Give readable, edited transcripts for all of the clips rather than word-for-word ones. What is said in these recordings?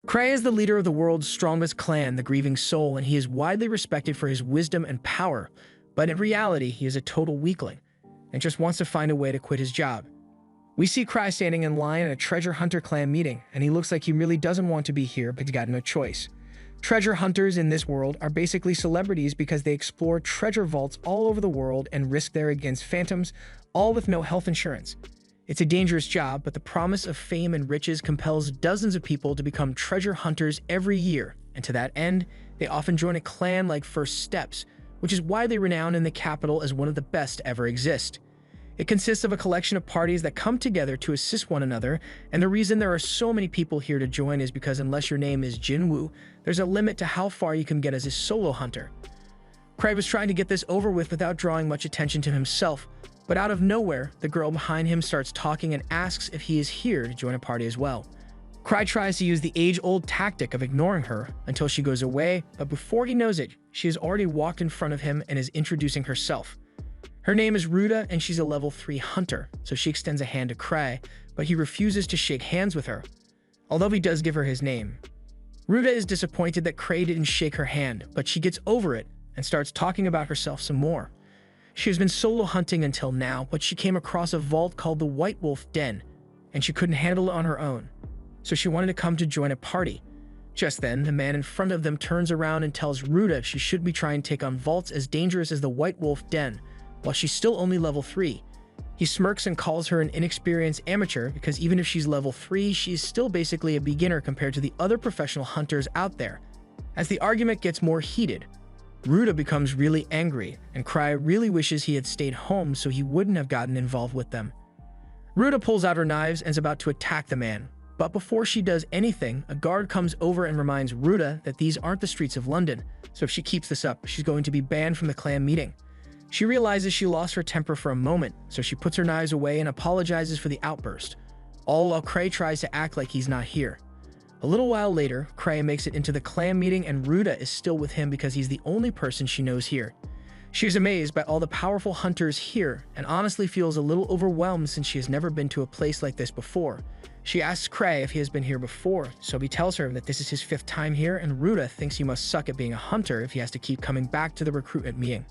Cray is the leader of the world's strongest clan, the Grieving Soul, and he is widely respected for his wisdom and power, but in reality, he is a total weakling and just wants to find a way to quit his job. We see Cray standing in line at a treasure hunter clan meeting, and he looks like he really doesn't want to be here, but he's got no choice. Treasure hunters in this world are basically celebrities because they explore treasure vaults all over the world and risk their against phantoms, all with no health insurance. It's a dangerous job, but the promise of fame and riches compels dozens of people to become treasure hunters every year, and to that end, they often join a clan like First Steps, which is widely renowned in the capital as one of the best to ever exist. It consists of a collection of parties that come together to assist one another, and the reason there are so many people here to join is because unless your name is Jinwoo, there's a limit to how far you can get as a solo hunter. Cray was trying to get this over with without drawing much attention to himself, but out of nowhere, the girl behind him starts talking and asks if he is here to join a party as well. Cray tries to use the age-old tactic of ignoring her until she goes away, but before he knows it, she has already walked in front of him and is introducing herself. Her name is Ruta, and she's a level 3 hunter, so she extends a hand to Cray, but he refuses to shake hands with her, although he does give her his name. Ruta is disappointed that Cray didn't shake her hand, but she gets over it and starts talking about herself some more. She has been solo hunting until now, but she came across a vault called the White Wolf Den, and she couldn't handle it on her own, so she wanted to come to join a party. Just then, the man in front of them turns around and tells Ruta she should be trying to take on vaults as dangerous as the White Wolf Den, while she's still only level 3. He smirks and calls her an inexperienced amateur because even if she's level 3, she's still basically a beginner compared to the other professional hunters out there. As the argument gets more heated, Ruta becomes really angry, and Cray really wishes he had stayed home so he wouldn't have gotten involved with them. Ruta pulls out her knives and is about to attack the man, but before she does anything, a guard comes over and reminds Ruta that these aren't the streets of London, so if she keeps this up, she's going to be banned from the clan meeting. She realizes she lost her temper for a moment, so she puts her knives away and apologizes for the outburst, all while Cray tries to act like he's not here. A little while later, Cray makes it into the clan meeting and Ruta is still with him because he's the only person she knows here. She is amazed by all the powerful hunters here and honestly feels a little overwhelmed since she has never been to a place like this before. She asks Cray if he has been here before, so he tells her that this is his 5th time here, and Ruta thinks he must suck at being a hunter if he has to keep coming back to the recruitment meeting.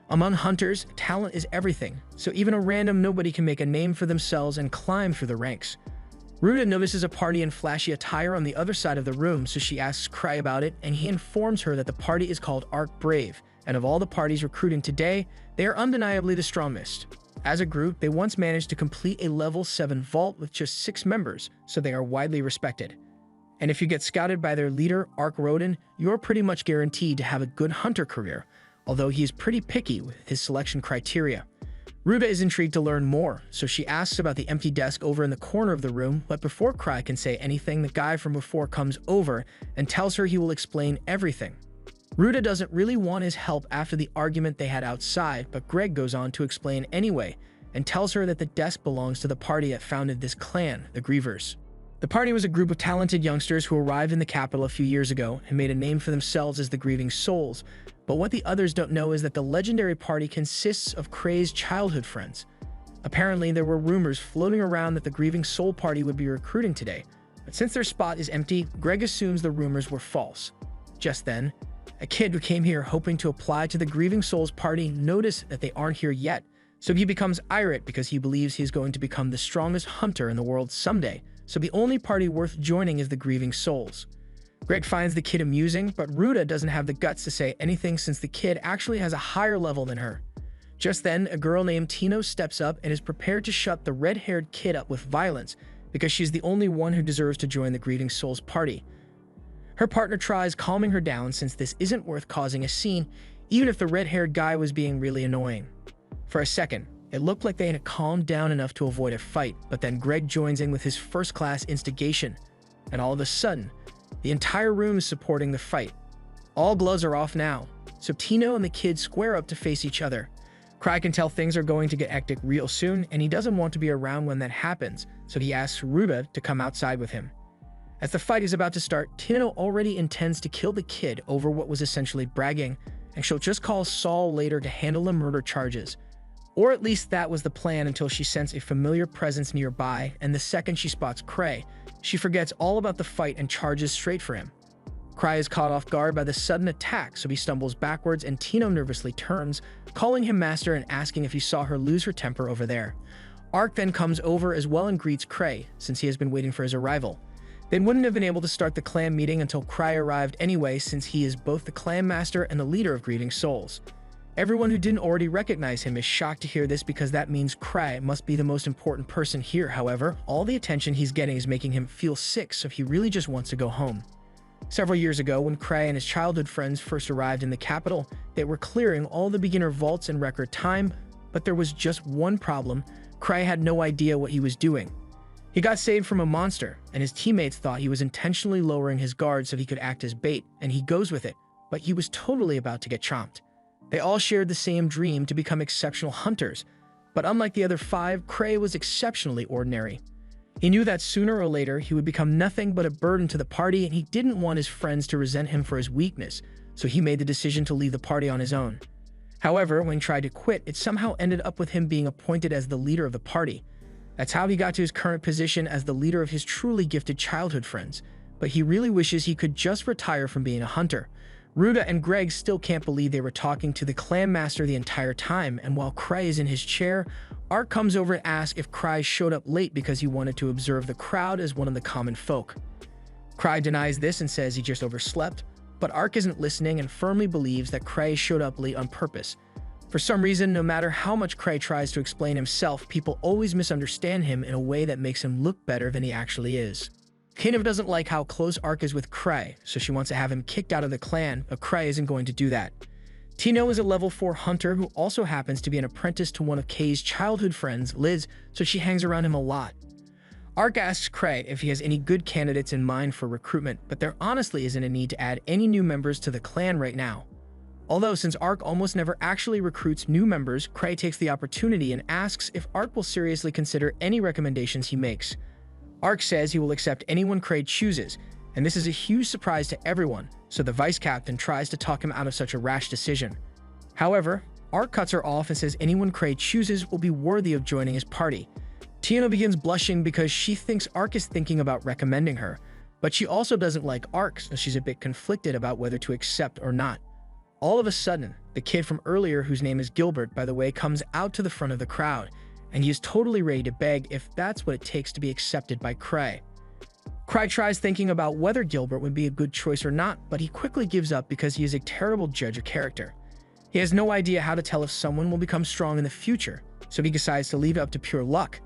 Among hunters, talent is everything, so even a random nobody can make a name for themselves and climb through the ranks. Ruta notices a party in flashy attire on the other side of the room, so she asks Cray about it, and he informs her that the party is called Arc Brave, and of all the parties recruiting today, they are undeniably the strongest. As a group, they once managed to complete a level 7 vault with just 6 members, so they are widely respected. And if you get scouted by their leader, Arc Roden, you're pretty much guaranteed to have a good hunter career, although he is pretty picky with his selection criteria. Ruta is intrigued to learn more, so she asks about the empty desk over in the corner of the room, but before Cray can say anything, the guy from before comes over and tells her he will explain everything. Ruta doesn't really want his help after the argument they had outside, but Greg goes on to explain anyway, and tells her that the desk belongs to the party that founded this clan, the Grievers. The party was a group of talented youngsters who arrived in the capital a few years ago and made a name for themselves as the Grieving Souls, but what the others don't know is that the legendary party consists of Cray's childhood friends. Apparently, there were rumors floating around that the Grieving Soul party would be recruiting today, but since their spot is empty, Greg assumes the rumors were false. Just then, a kid who came here hoping to apply to the Grieving Souls party noticed that they aren't here yet, so he becomes irate because he believes he's going to become the strongest hunter in the world someday, so the only party worth joining is the Grieving Souls. Greg finds the kid amusing, but Ruta doesn't have the guts to say anything since the kid actually has a higher level than her. Just then, a girl named Tino steps up and is prepared to shut the red-haired kid up with violence because she's the only one who deserves to join the Grieving Souls party. Her partner tries calming her down since this isn't worth causing a scene, even if the red-haired guy was being really annoying. For a second, it looked like they had calmed down enough to avoid a fight, but then Greg joins in with his first-class instigation, and all of a sudden, the entire room is supporting the fight. All gloves are off now, so Tino and the kid square up to face each other. Cray can tell things are going to get hectic real soon, and he doesn't want to be around when that happens, so he asks Ruta to come outside with him. As the fight is about to start, Tino already intends to kill the kid over what was essentially bragging, and she'll just call Saul later to handle the murder charges. Or at least that was the plan until she sensed a familiar presence nearby, and the second she spots Cray, she forgets all about the fight and charges straight for him. Cray is caught off guard by the sudden attack, so he stumbles backwards and Tino nervously turns, calling him master and asking if he saw her lose her temper over there. Ark then comes over as well and greets Cray, since he has been waiting for his arrival. They wouldn't have been able to start the clan meeting until Cray arrived anyway, since he is both the clan master and the leader of Grieving Souls. Everyone who didn't already recognize him is shocked to hear this because that means Cray must be the most important person here. However, all the attention he's getting is making him feel sick, so he really just wants to go home. Several years ago, when Cray and his childhood friends first arrived in the capital, they were clearing all the beginner vaults in record time, but there was just one problem. Cray had no idea what he was doing. He got saved from a monster, and his teammates thought he was intentionally lowering his guard so he could act as bait, and he goes with it, but he was totally about to get chomped. They all shared the same dream to become exceptional hunters, but unlike the other five, Cray was exceptionally ordinary. He knew that sooner or later he would become nothing but a burden to the party, and he didn't want his friends to resent him for his weakness, so he made the decision to leave the party on his own. However, when he tried to quit, it somehow ended up with him being appointed as the leader of the party. That's how he got to his current position as the leader of his truly gifted childhood friends, but he really wishes he could just retire from being a hunter. Ruda and Greg still can't believe they were talking to the clan master the entire time, and while Cray is in his chair, Ark comes over and asks if Cray showed up late because he wanted to observe the crowd as one of the common folk. Cray denies this and says he just overslept, but Ark isn't listening and firmly believes that Cray showed up late on purpose. For some reason, no matter how much Cray tries to explain himself, people always misunderstand him in a way that makes him look better than he actually is. Tino doesn't like how close Ark is with Cray, so she wants to have him kicked out of the clan, but Cray isn't going to do that. Tino is a level 4 hunter who also happens to be an apprentice to one of Kay's childhood friends, Liz, so she hangs around him a lot. Ark asks Cray if he has any good candidates in mind for recruitment, but there honestly isn't a need to add any new members to the clan right now. Although since Ark almost never actually recruits new members, Cray takes the opportunity and asks if Ark will seriously consider any recommendations he makes. Ark says he will accept anyone Cray chooses, and this is a huge surprise to everyone, so the vice captain tries to talk him out of such a rash decision. However, Ark cuts her off and says anyone Cray chooses will be worthy of joining his party. Tino begins blushing because she thinks Ark is thinking about recommending her, but she also doesn't like Ark, so she's a bit conflicted about whether to accept or not. All of a sudden, the kid from earlier, whose name is Gilbert, by the way, comes out to the front of the crowd, and he is totally ready to beg if that's what it takes to be accepted by Cray. Cray tries thinking about whether Gilbert would be a good choice or not, but he quickly gives up because he is a terrible judge of character. He has no idea how to tell if someone will become strong in the future, so he decides to leave it up to pure luck.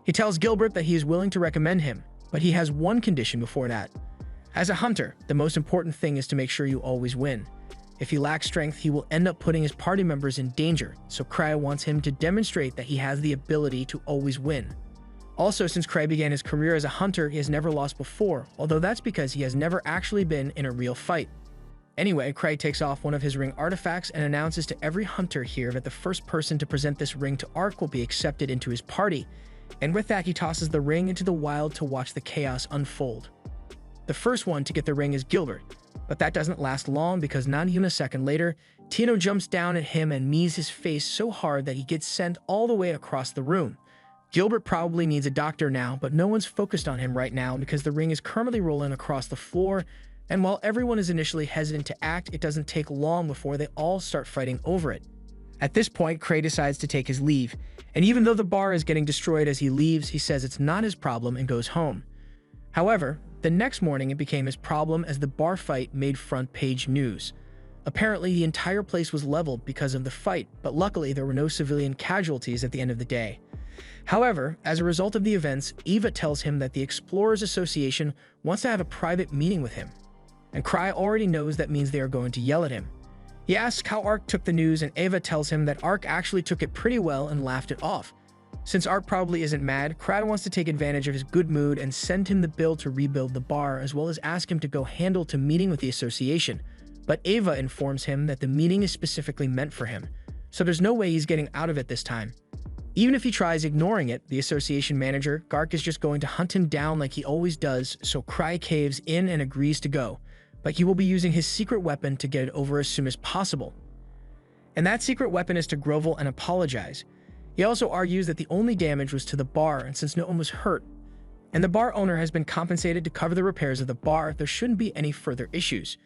He tells Gilbert that he is willing to recommend him, but he has one condition before that. As a hunter, the most important thing is to make sure you always win. If he lacks strength, he will end up putting his party members in danger, so Cray wants him to demonstrate that he has the ability to always win. Also, since Cray began his career as a hunter, he has never lost before, although that's because he has never actually been in a real fight. Anyway, Cray takes off one of his ring artifacts and announces to every hunter here that the first person to present this ring to Ark will be accepted into his party, and with that he tosses the ring into the wild to watch the chaos unfold. The first one to get the ring is Gilbert, but that doesn't last long because not even a second later, Tino jumps down at him and knees his face so hard that he gets sent all the way across the room. Gilbert probably needs a doctor now, but no one's focused on him right now because the ring is currently rolling across the floor, and while everyone is initially hesitant to act, it doesn't take long before they all start fighting over it. At this point, Cray decides to take his leave, and even though the bar is getting destroyed as he leaves, he says it's not his problem and goes home. However, the next morning it became his problem as the bar fight made front page news. Apparently, the entire place was leveled because of the fight, but luckily there were no civilian casualties at the end of the day. However, as a result of the events, Eva tells him that the Explorers Association wants to have a private meeting with him, and Cray already knows that means they are going to yell at him. He asks how Ark took the news, and Eva tells him that Ark actually took it pretty well and laughed it off. Since Ark probably isn't mad, Cray wants to take advantage of his good mood and send him the bill to rebuild the bar, as well as ask him to go handle to meeting with the association. But Eva informs him that the meeting is specifically meant for him, so there's no way he's getting out of it this time. Even if he tries ignoring it, the association manager, Gark, is just going to hunt him down like he always does, so Cray caves in and agrees to go, but he will be using his secret weapon to get it over as soon as possible. And that secret weapon is to grovel and apologize. He also argues that the only damage was to the bar, and since no one was hurt, and the bar owner has been compensated to cover the repairs of the bar, there shouldn't be any further issues.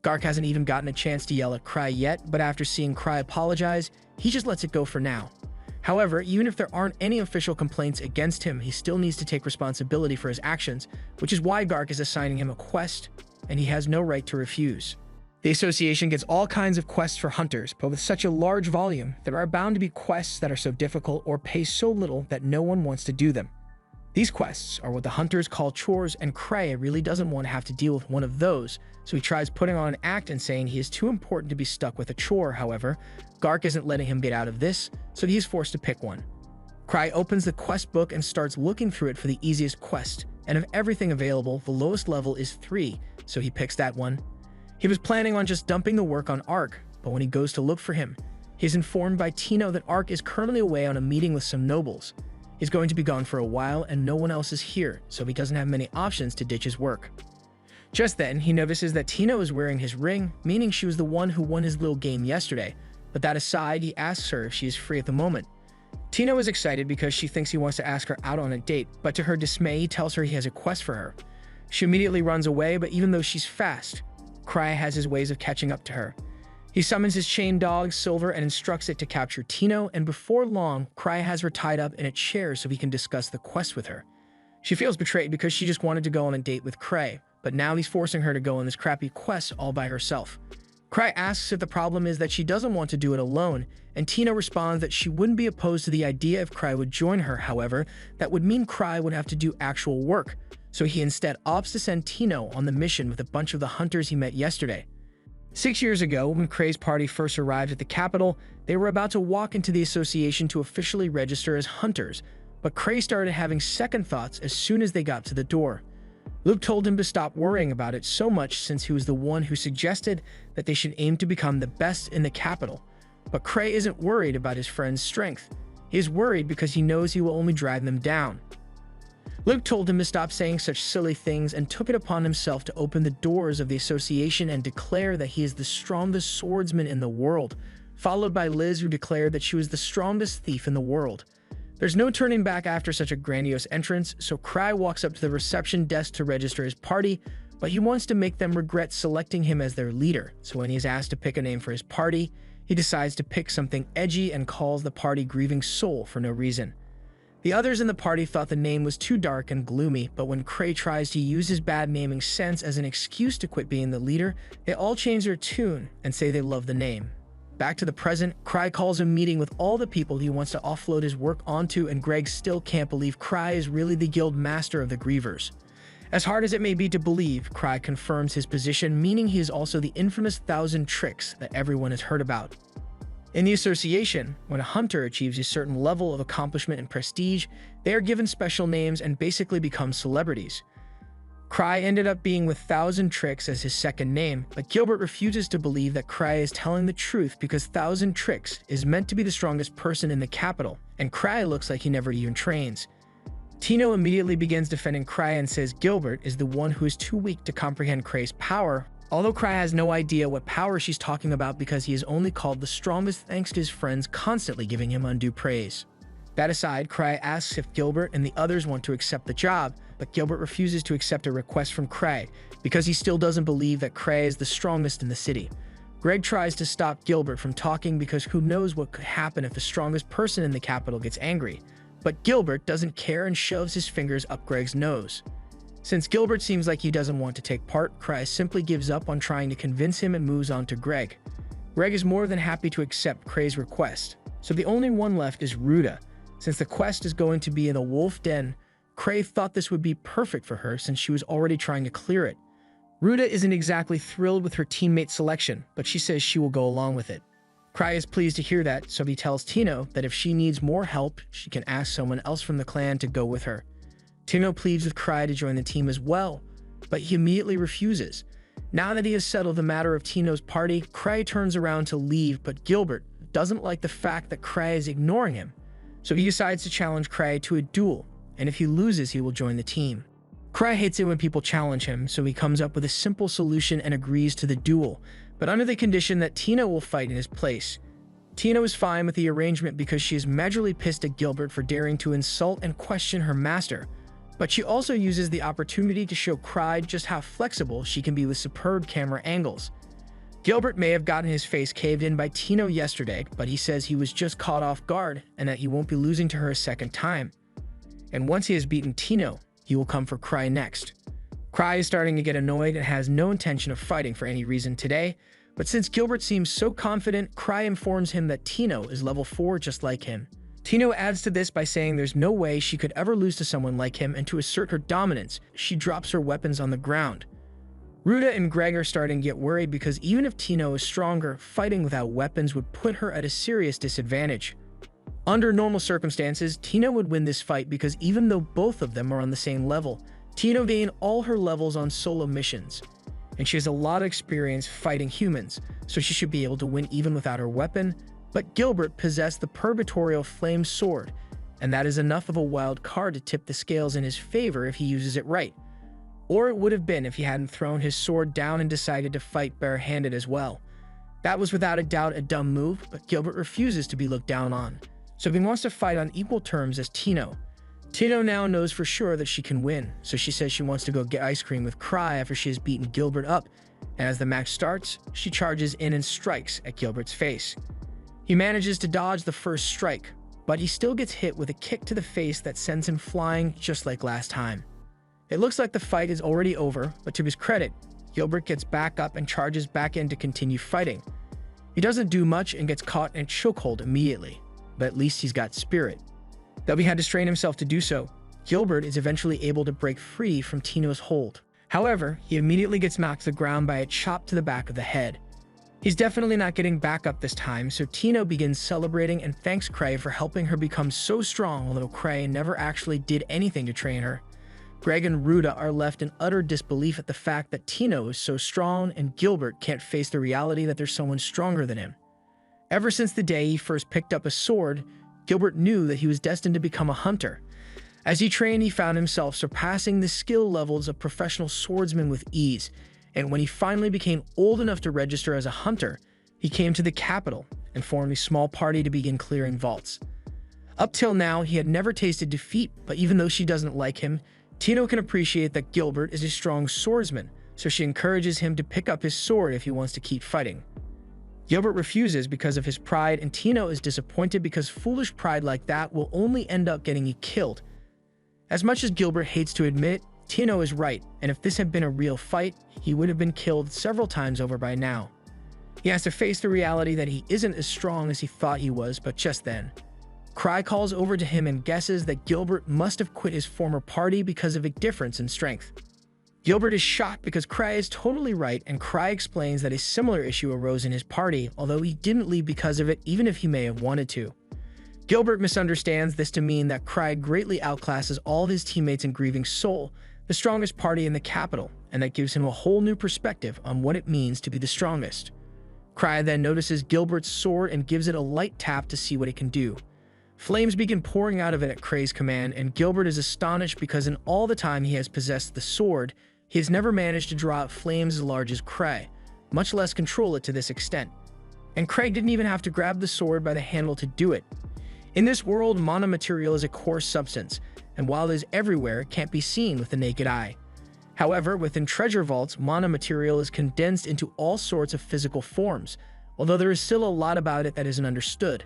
Gark hasn't even gotten a chance to yell at Cry yet, but after seeing Cry apologize, he just lets it go for now. However, even if there aren't any official complaints against him, he still needs to take responsibility for his actions, which is why Gark is assigning him a quest, and he has no right to refuse. The association gets all kinds of quests for hunters, but with such a large volume, there are bound to be quests that are so difficult or pay so little that no one wants to do them. These quests are what the hunters call chores, and Cray really doesn't want to have to deal with one of those, so he tries putting on an act and saying he is too important to be stuck with a chore. However, Gark isn't letting him get out of this, so he's forced to pick one. Cry opens the quest book and starts looking through it for the easiest quest, and of everything available, the lowest level is 3, so he picks that one. He was planning on just dumping the work on Ark, but when he goes to look for him, he's informed by Tino that Ark is currently away on a meeting with some nobles. He's going to be gone for a while and no one else is here, so he doesn't have many options to ditch his work. Just then, he notices that Tino is wearing his ring, meaning she was the one who won his little game yesterday, but that aside, he asks her if she is free at the moment. Tino is excited because she thinks he wants to ask her out on a date, but to her dismay, he tells her he has a quest for her. She immediately runs away, but even though she's fast, Cry has his ways of catching up to her. He summons his chained dog, Silver, and instructs it to capture Tino, and before long, Cry has her tied up in a chair so he can discuss the quest with her. She feels betrayed because she just wanted to go on a date with Cray, but now he's forcing her to go on this crappy quest all by herself. Cry asks if the problem is that she doesn't want to do it alone, and Tino responds that she wouldn't be opposed to the idea if Cry would join her. However, that would mean Cry would have to do actual work, so he instead opts to send Tino on the mission with a bunch of the hunters he met yesterday. 6 years ago, when Cray's party first arrived at the capital, they were about to walk into the association to officially register as hunters, but Cray started having second thoughts as soon as they got to the door. Luke told him to stop worrying about it so much since he was the one who suggested that they should aim to become the best in the capital. But Cray isn't worried about his friend's strength. He is worried because he knows he will only drive them down. Luke told him to stop saying such silly things and took it upon himself to open the doors of the association and declare that he is the strongest swordsman in the world, followed by Liz, who declared that she was the strongest thief in the world. There's no turning back after such a grandiose entrance, so Cry walks up to the reception desk to register his party, but he wants to make them regret selecting him as their leader, so when he's asked to pick a name for his party, he decides to pick something edgy and calls the party Grieving Soul for no reason. The others in the party thought the name was too dark and gloomy, but when Cray tries to use his bad naming sense as an excuse to quit being the leader, they all change their tune and say they love the name. Back to the present, Cry calls a meeting with all the people he wants to offload his work onto, and Greg still can't believe Cry is really the guild master of the Grievers. As hard as it may be to believe, Cry confirms his position, meaning he is also the infamous 1,000 Tricks that everyone has heard about. In the association, when a hunter achieves a certain level of accomplishment and prestige, they are given special names and basically become celebrities. Cry ended up being with 1,000 Tricks as his second name, but Gilbert refuses to believe that Cry is telling the truth because 1,000 Tricks is meant to be the strongest person in the capital, and Cry looks like he never even trains. Tino immediately begins defending Cry and says Gilbert is the one who is too weak to comprehend Cray's power, although Cry has no idea what power she's talking about because he is only called the strongest thanks to his friends constantly giving him undue praise. That aside, Cry asks if Gilbert and the others want to accept the job, but Gilbert refuses to accept a request from Cray because he still doesn't believe that Cray is the strongest in the city. Greg tries to stop Gilbert from talking because who knows what could happen if the strongest person in the capital gets angry, but Gilbert doesn't care and shoves his fingers up Greg's nose. Since Gilbert seems like he doesn't want to take part, Cry simply gives up on trying to convince him and moves on to Greg. Greg is more than happy to accept Cray's request, so the only one left is Ruda. Since the quest is going to be in a wolf den, Cray thought this would be perfect for her since she was already trying to clear it. Ruda isn't exactly thrilled with her teammate selection, but she says she will go along with it. Cry is pleased to hear that, so he tells Tino that if she needs more help, she can ask someone else from the clan to go with her. Tino pleads with Cry to join the team as well, but he immediately refuses. Now that he has settled the matter of Tino's party, Cry turns around to leave, but Gilbert doesn't like the fact that Cry is ignoring him, so he decides to challenge Cry to a duel, and if he loses, he will join the team. Cry hates it when people challenge him, so he comes up with a simple solution and agrees to the duel, but under the condition that Tino will fight in his place. Tino is fine with the arrangement because she is majorly pissed at Gilbert for daring to insult and question her master, but she also uses the opportunity to show Cry just how flexible she can be with superb camera angles. Gilbert may have gotten his face caved in by Tino yesterday, but he says he was just caught off guard and that he won't be losing to her a second time. And once he has beaten Tino, he will come for Cry next. Cry is starting to get annoyed and has no intention of fighting for any reason today, but since Gilbert seems so confident, Cry informs him that Tino is level 4 just like him. Tino adds to this by saying there's no way she could ever lose to someone like him, and to assert her dominance, she drops her weapons on the ground. Ruda and Greg are starting to get worried because even if Tino is stronger, fighting without weapons would put her at a serious disadvantage. Under normal circumstances, Tino would win this fight because even though both of them are on the same level, Tino gained all her levels on solo missions, and she has a lot of experience fighting humans, so she should be able to win even without her weapon. But Gilbert possessed the Purgatorial Flame Sword, and that is enough of a wild card to tip the scales in his favor if he uses it right. Or it would have been if he hadn't thrown his sword down and decided to fight barehanded as well. That was without a doubt a dumb move, but Gilbert refuses to be looked down on, so he wants to fight on equal terms as Tino. Tino now knows for sure that she can win, so she says she wants to go get ice cream with Cry after she has beaten Gilbert up, and as the match starts, she charges in and strikes at Gilbert's face. He manages to dodge the first strike, but he still gets hit with a kick to the face that sends him flying just like last time. It looks like the fight is already over, but to his credit, Gilbert gets back up and charges back in to continue fighting. He doesn't do much and gets caught in a chokehold immediately, but at least he's got spirit. Though he had to strain himself to do so, Gilbert is eventually able to break free from Tino's hold. However, he immediately gets knocked to the ground by a chop to the back of the head. He's definitely not getting back up this time, so Tino begins celebrating and thanks Cray for helping her become so strong, although Cray never actually did anything to train her. Greg and Ruda are left in utter disbelief at the fact that Tino is so strong and Gilbert can't face the reality that there's someone stronger than him. Ever since the day he first picked up a sword, Gilbert knew that he was destined to become a hunter. As he trained, he found himself surpassing the skill levels of professional swordsmen with ease, and when he finally became old enough to register as a hunter, he came to the capital and formed a small party to begin clearing vaults. Up till now, he had never tasted defeat, but even though she doesn't like him, Tino can appreciate that Gilbert is a strong swordsman, so she encourages him to pick up his sword if he wants to keep fighting. Gilbert refuses because of his pride, and Tino is disappointed because foolish pride like that will only end up getting you killed. As much as Gilbert hates to admit, Tino is right, and if this had been a real fight, he would have been killed several times over by now. He has to face the reality that he isn't as strong as he thought he was, but just then, Cry calls over to him and guesses that Gilbert must have quit his former party because of a difference in strength. Gilbert is shocked because Cry is totally right, and Cry explains that a similar issue arose in his party, although he didn't leave because of it even if he may have wanted to. Gilbert misunderstands this to mean that Cry greatly outclasses all of his teammates in Grieving Soul, the strongest party in the capital, and that gives him a whole new perspective on what it means to be the strongest. Cry then notices Gilbert's sword and gives it a light tap to see what it can do. Flames begin pouring out of it at Cray's command, and Gilbert is astonished because in all the time he has possessed the sword, he has never managed to draw out flames as large as Cray, much less control it to this extent. And Cray didn't even have to grab the sword by the handle to do it. In this world, mana material is a coarse substance, and while it is everywhere, it can't be seen with the naked eye. However, within treasure vaults, mana material is condensed into all sorts of physical forms, although there is still a lot about it that isn't understood.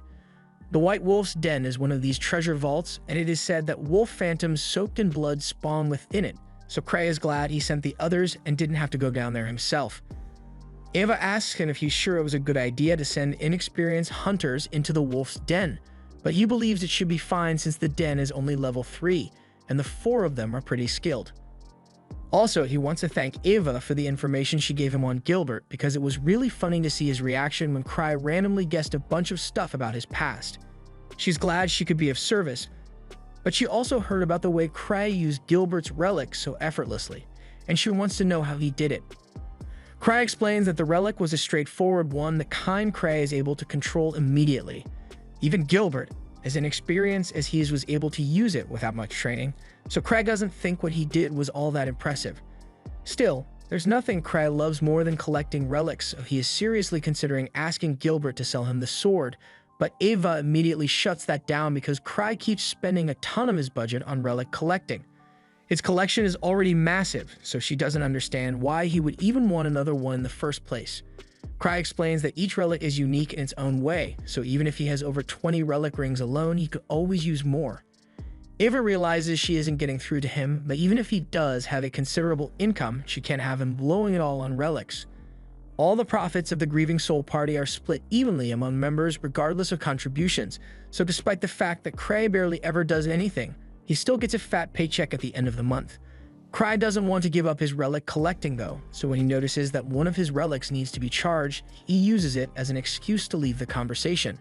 The White Wolf's Den is one of these treasure vaults, and it is said that wolf phantoms soaked in blood spawn within it, so Cray is glad he sent the others and didn't have to go down there himself. Ava asks him if he's sure it was a good idea to send inexperienced hunters into the wolf's den, but he believes it should be fine since the den is only level 3, and the 4 of them are pretty skilled. Also, he wants to thank Ava for the information she gave him on Gilbert because it was really funny to see his reaction when Cry randomly guessed a bunch of stuff about his past. She's glad she could be of service, but she also heard about the way Cry used Gilbert's relic so effortlessly, and she wants to know how he did it. Cry explains that the relic was a straightforward one, the kind Cray is able to control immediately. Even Gilbert, as inexperienced as he is, was able to use it without much training, so Cray doesn't think what he did was all that impressive. Still, there's nothing Cray loves more than collecting relics, so he is seriously considering asking Gilbert to sell him the sword, But Ava immediately shuts that down because Cry keeps spending a ton of his budget on relic collecting. Its collection is already massive, so she doesn't understand why he would even want another one in the first place. Cry explains that each relic is unique in its own way, so even if he has over 20 relic rings alone, he could always use more. Ava realizes she isn't getting through to him, but even if he does have a considerable income, she can't have him blowing it all on relics. All the profits of the Grieving Soul Party are split evenly among members regardless of contributions, so despite the fact that Cray barely ever does anything, he still gets a fat paycheck at the end of the month. Cry doesn't want to give up his relic collecting though, so when he notices that one of his relics needs to be charged, he uses it as an excuse to leave the conversation.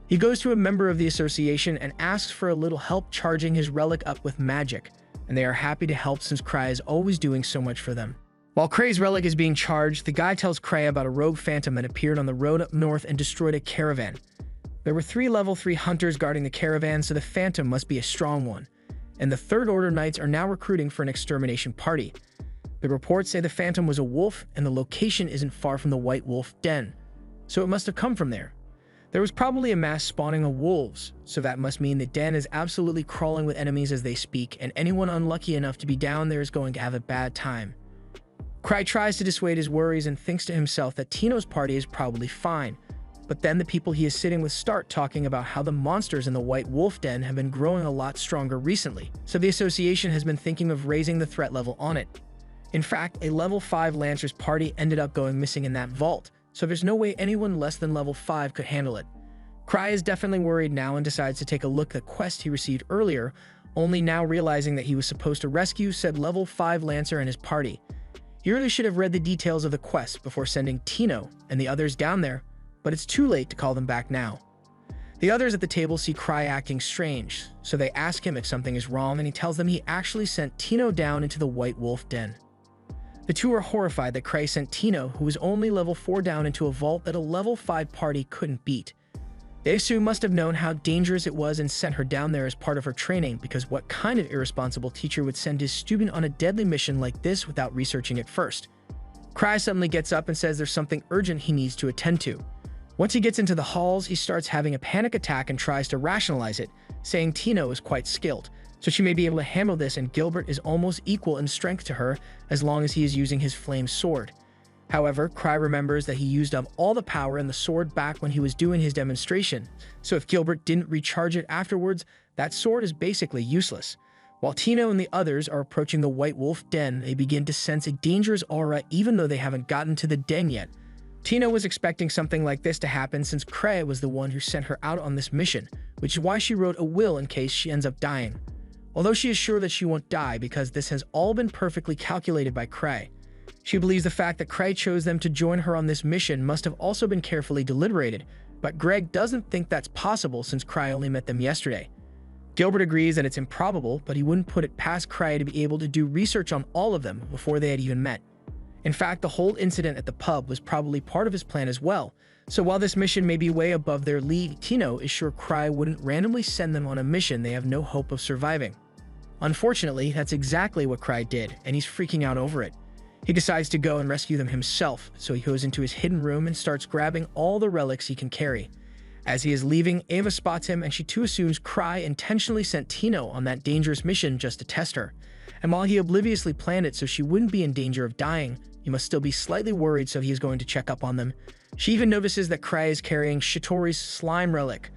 He goes to a member of the association and asks for a little help charging his relic up with magic, and they are happy to help since Cray is always doing so much for them. While Cray's relic is being charged, the guy tells Cray about a rogue phantom that appeared on the road up north and destroyed a caravan. There were 3 level 3 hunters guarding the caravan, so the phantom must be a strong one, and the Third Order Knights are now recruiting for an extermination party. The reports say the phantom was a wolf, and the location isn't far from the White Wolf Den, so it must have come from there. There was probably a mass spawning of wolves, so that must mean the den is absolutely crawling with enemies as they speak, and anyone unlucky enough to be down there is going to have a bad time. Cry tries to dissuade his worries and thinks to himself that Tino's party is probably fine, but then the people he is sitting with start talking about how the monsters in the White Wolf Den have been growing a lot stronger recently, so the association has been thinking of raising the threat level on it. In fact, a level 5 Lancer's party ended up going missing in that vault, so there's no way anyone less than level 5 could handle it. Cry is definitely worried now and decides to take a look at the quest he received earlier, only now realizing that he was supposed to rescue said level 5 Lancer and his party. He really should have read the details of the quest before sending Tino and the others down there, but it's too late to call them back now. The others at the table see Cry acting strange, so they ask him if something is wrong, and he tells them he actually sent Tino down into the White Wolf Den. The two are horrified that Cray sent Tino, who was only level 4, down into a vault that a level 5 party couldn't beat. They assume must have known how dangerous it was and sent her down there as part of her training, because what kind of irresponsible teacher would send his student on a deadly mission like this without researching it first? Cry suddenly gets up and says there's something urgent he needs to attend to. Once he gets into the halls, he starts having a panic attack and tries to rationalize it, saying Tino is quite skilled, so she may be able to handle this, and Gilbert is almost equal in strength to her as long as he is using his flame sword. However, Cry remembers that he used up all the power in the sword back when he was doing his demonstration, so if Gilbert didn't recharge it afterwards, that sword is basically useless. While Tino and the others are approaching the White Wolf Den, they begin to sense a dangerous aura even though they haven't gotten to the den yet. Tino was expecting something like this to happen since Cray was the one who sent her out on this mission, which is why she wrote a will in case she ends up dying. Although she is sure that she won't die because this has all been perfectly calculated by Cray. She believes the fact that Cray chose them to join her on this mission must have also been carefully deliberated, but Greg doesn't think that's possible since Cray only met them yesterday. Gilbert agrees that it's improbable, but he wouldn't put it past Cray to be able to do research on all of them before they had even met. In fact, the whole incident at the pub was probably part of his plan as well, so while this mission may be way above their league, Tino is sure Cray wouldn't randomly send them on a mission they have no hope of surviving. Unfortunately, that's exactly what Cray did, and he's freaking out over it. He decides to go and rescue them himself, so he goes into his hidden room and starts grabbing all the relics he can carry. As he is leaving, Ava spots him and she too assumes Cray intentionally sent Tino on that dangerous mission just to test her. And while he obliviously planned it so she wouldn't be in danger of dying, he must still be slightly worried, so he is going to check up on them. She even notices that Cray is carrying Shitori's slime relic,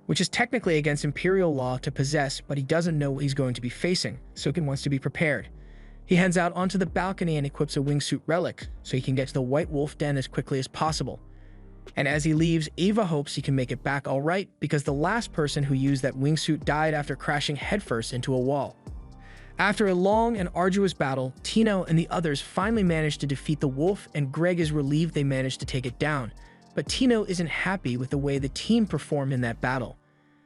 which is technically against Imperial law to possess, but he doesn't know what he's going to be facing, so he wants to be prepared. He heads out onto the balcony and equips a wingsuit relic, so he can get to the White Wolf Den as quickly as possible. And as he leaves, Ava hopes he can make it back alright, because the last person who used that wingsuit died after crashing headfirst into a wall. After a long and arduous battle, Tino and the others finally manage to defeat the wolf, and Greg is relieved they managed to take it down. But Tino isn't happy with the way the team performed in that battle.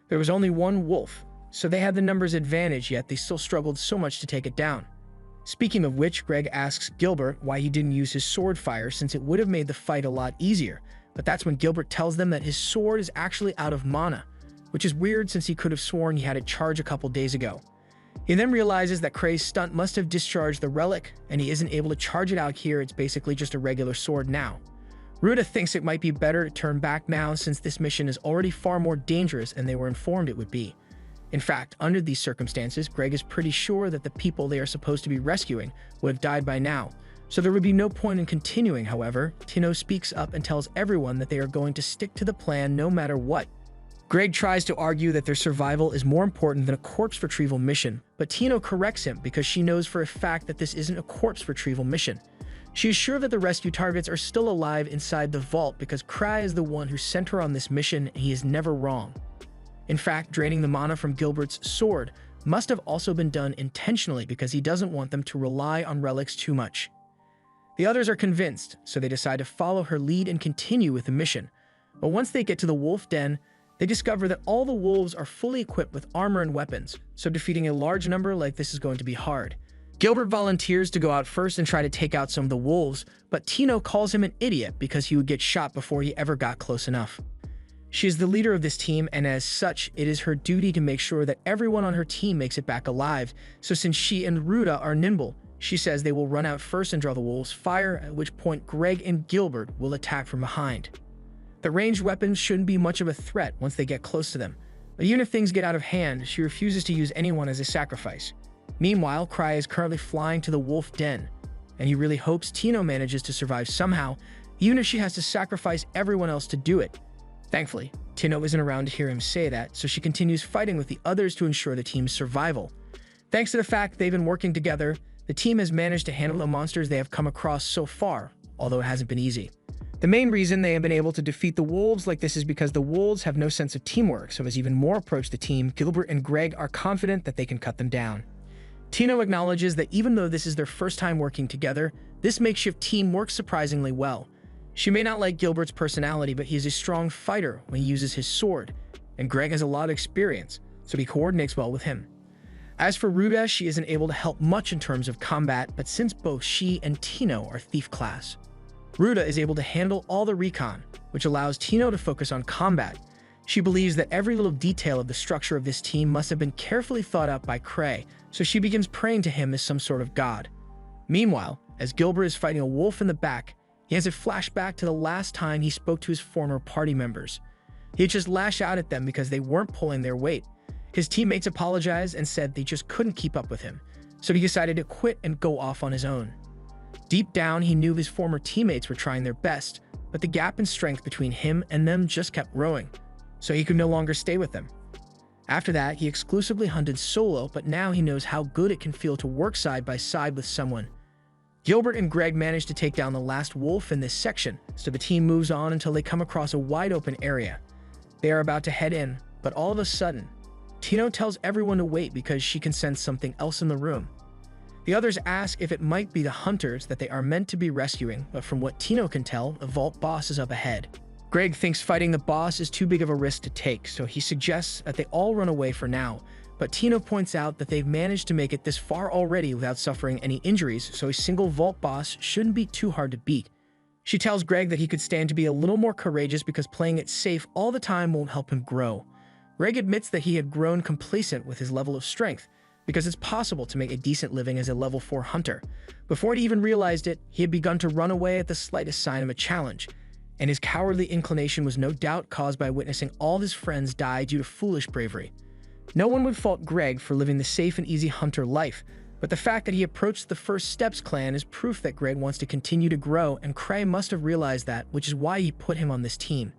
There was only one wolf, so they had the numbers advantage, yet they still struggled so much to take it down. Speaking of which, Greg asks Gilbert why he didn't use his sword fire since it would have made the fight a lot easier, but that's when Gilbert tells them that his sword is actually out of mana, which is weird since he could have sworn he had it charged a couple days ago. He then realizes that Cray's stunt must have discharged the relic, and he isn't able to charge it out here, it's basically just a regular sword now. Ruta thinks it might be better to turn back now since this mission is already far more dangerous than they were informed it would be. In fact, under these circumstances, Greg is pretty sure that the people they are supposed to be rescuing would have died by now, so there would be no point in continuing. However, Tino speaks up and tells everyone that they are going to stick to the plan no matter what. Greg tries to argue that their survival is more important than a corpse retrieval mission, but Tino corrects him because she knows for a fact that this isn't a corpse retrieval mission. She is sure that the rescue targets are still alive inside the vault because Cry is the one who sent her on this mission and he is never wrong. In fact, draining the mana from Gilbert's sword must have also been done intentionally because he doesn't want them to rely on relics too much. The others are convinced, so they decide to follow her lead and continue with the mission. But once they get to the wolf den, they discover that all the wolves are fully equipped with armor and weapons, so defeating a large number like this is going to be hard. Gilbert volunteers to go out first and try to take out some of the wolves, but Tino calls him an idiot because he would get shot before he ever got close enough. She is the leader of this team, and as such, it is her duty to make sure that everyone on her team makes it back alive, so since she and Ruta are nimble, she says they will run out first and draw the wolves' fire, at which point Greg and Gilbert will attack from behind. The ranged weapons shouldn't be much of a threat once they get close to them, but even if things get out of hand, she refuses to use anyone as a sacrifice. Meanwhile, Cry is currently flying to the wolf den, and he really hopes Tino manages to survive somehow, even if she has to sacrifice everyone else to do it. Thankfully, Tino isn't around to hear him say that, so she continues fighting with the others to ensure the team's survival. Thanks to the fact they've been working together, the team has managed to handle the monsters they have come across so far, although it hasn't been easy. The main reason they have been able to defeat the wolves like this is because the wolves have no sense of teamwork, so as even more approach the team, Gilbert and Greg are confident that they can cut them down. Tino acknowledges that even though this is their first time working together, this makeshift team works surprisingly well. She may not like Gilbert's personality, but he is a strong fighter when he uses his sword, and Greg has a lot of experience, so he coordinates well with him. As for Ruta, she isn't able to help much in terms of combat, but since both she and Tino are thief class, Ruta is able to handle all the recon, which allows Tino to focus on combat. She believes that every little detail of the structure of this team must have been carefully thought out by Cray, so she begins praying to him as some sort of god. Meanwhile, as Gilbert is fighting a wolf in the back, he has a flashback to the last time he spoke to his former party members. He had just lashed out at them because they weren't pulling their weight. His teammates apologized and said they just couldn't keep up with him, so he decided to quit and go off on his own. Deep down, he knew his former teammates were trying their best, but the gap in strength between him and them just kept growing, so he could no longer stay with them. After that, he exclusively hunted solo, but now he knows how good it can feel to work side by side with someone. Gilbert and Greg manage to take down the last wolf in this section, so the team moves on until they come across a wide open area. They are about to head in, but all of a sudden, Tino tells everyone to wait because she can sense something else in the room. The others ask if it might be the hunters that they are meant to be rescuing, but from what Tino can tell, the vault boss is up ahead. Greg thinks fighting the boss is too big of a risk to take, so he suggests that they all run away for now, but Tino points out that they've managed to make it this far already without suffering any injuries, so a single vault boss shouldn't be too hard to beat. She tells Greg that he could stand to be a little more courageous because playing it safe all the time won't help him grow. Greg admits that he had grown complacent with his level of strength, because it's possible to make a decent living as a level 4 hunter. Before he even realized it, he had begun to run away at the slightest sign of a challenge, and his cowardly inclination was no doubt caused by witnessing all his friends die due to foolish bravery. No one would fault Greg for living the safe and easy hunter life, but the fact that he approached the First Steps clan is proof that Greg wants to continue to grow, and Cray must have realized that, which is why he put him on this team.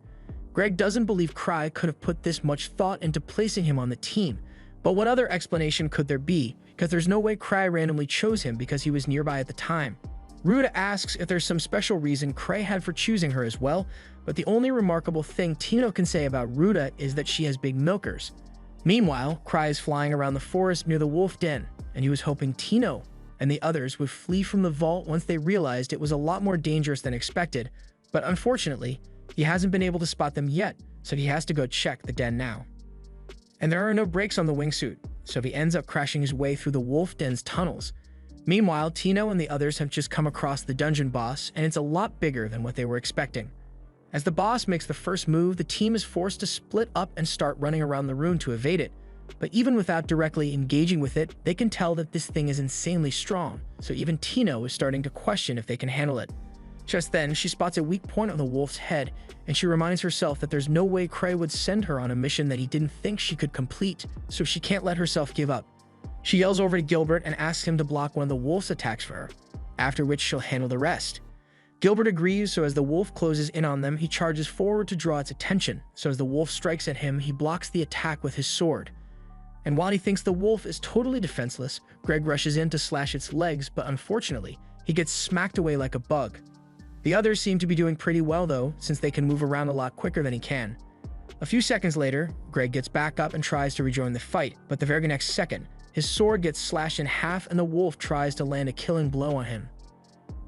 Greg doesn't believe Cray could have put this much thought into placing him on the team, but what other explanation could there be? Because there's no way Cray randomly chose him because he was nearby at the time. Ruta asks if there's some special reason Cray had for choosing her as well, but the only remarkable thing Tino can say about Ruta is that she has big milkers. Meanwhile, Cray is flying around the forest near the wolf den, and he was hoping Tino and the others would flee from the vault once they realized it was a lot more dangerous than expected, but unfortunately, he hasn't been able to spot them yet, so he has to go check the den now. And there are no brakes on the wingsuit, so he ends up crashing his way through the wolf den's tunnels. Meanwhile, Tino and the others have just come across the dungeon boss, and it's a lot bigger than what they were expecting. As the boss makes the first move, the team is forced to split up and start running around the room to evade it. But even without directly engaging with it, they can tell that this thing is insanely strong, so even Tino is starting to question if they can handle it. Just then, she spots a weak point on the wolf's head, and she reminds herself that there's no way Cray would send her on a mission that he didn't think she could complete, so she can't let herself give up. She yells over to Gilbert and asks him to block one of the wolf's attacks for her, after which she'll handle the rest. Gilbert agrees, so as the wolf closes in on them, he charges forward to draw its attention, so as the wolf strikes at him, he blocks the attack with his sword. And while he thinks the wolf is totally defenseless, Greg rushes in to slash its legs, but unfortunately, he gets smacked away like a bug. The others seem to be doing pretty well though, since they can move around a lot quicker than he can. A few seconds later, Greg gets back up and tries to rejoin the fight, but the very next second, his sword gets slashed in half and the wolf tries to land a killing blow on him.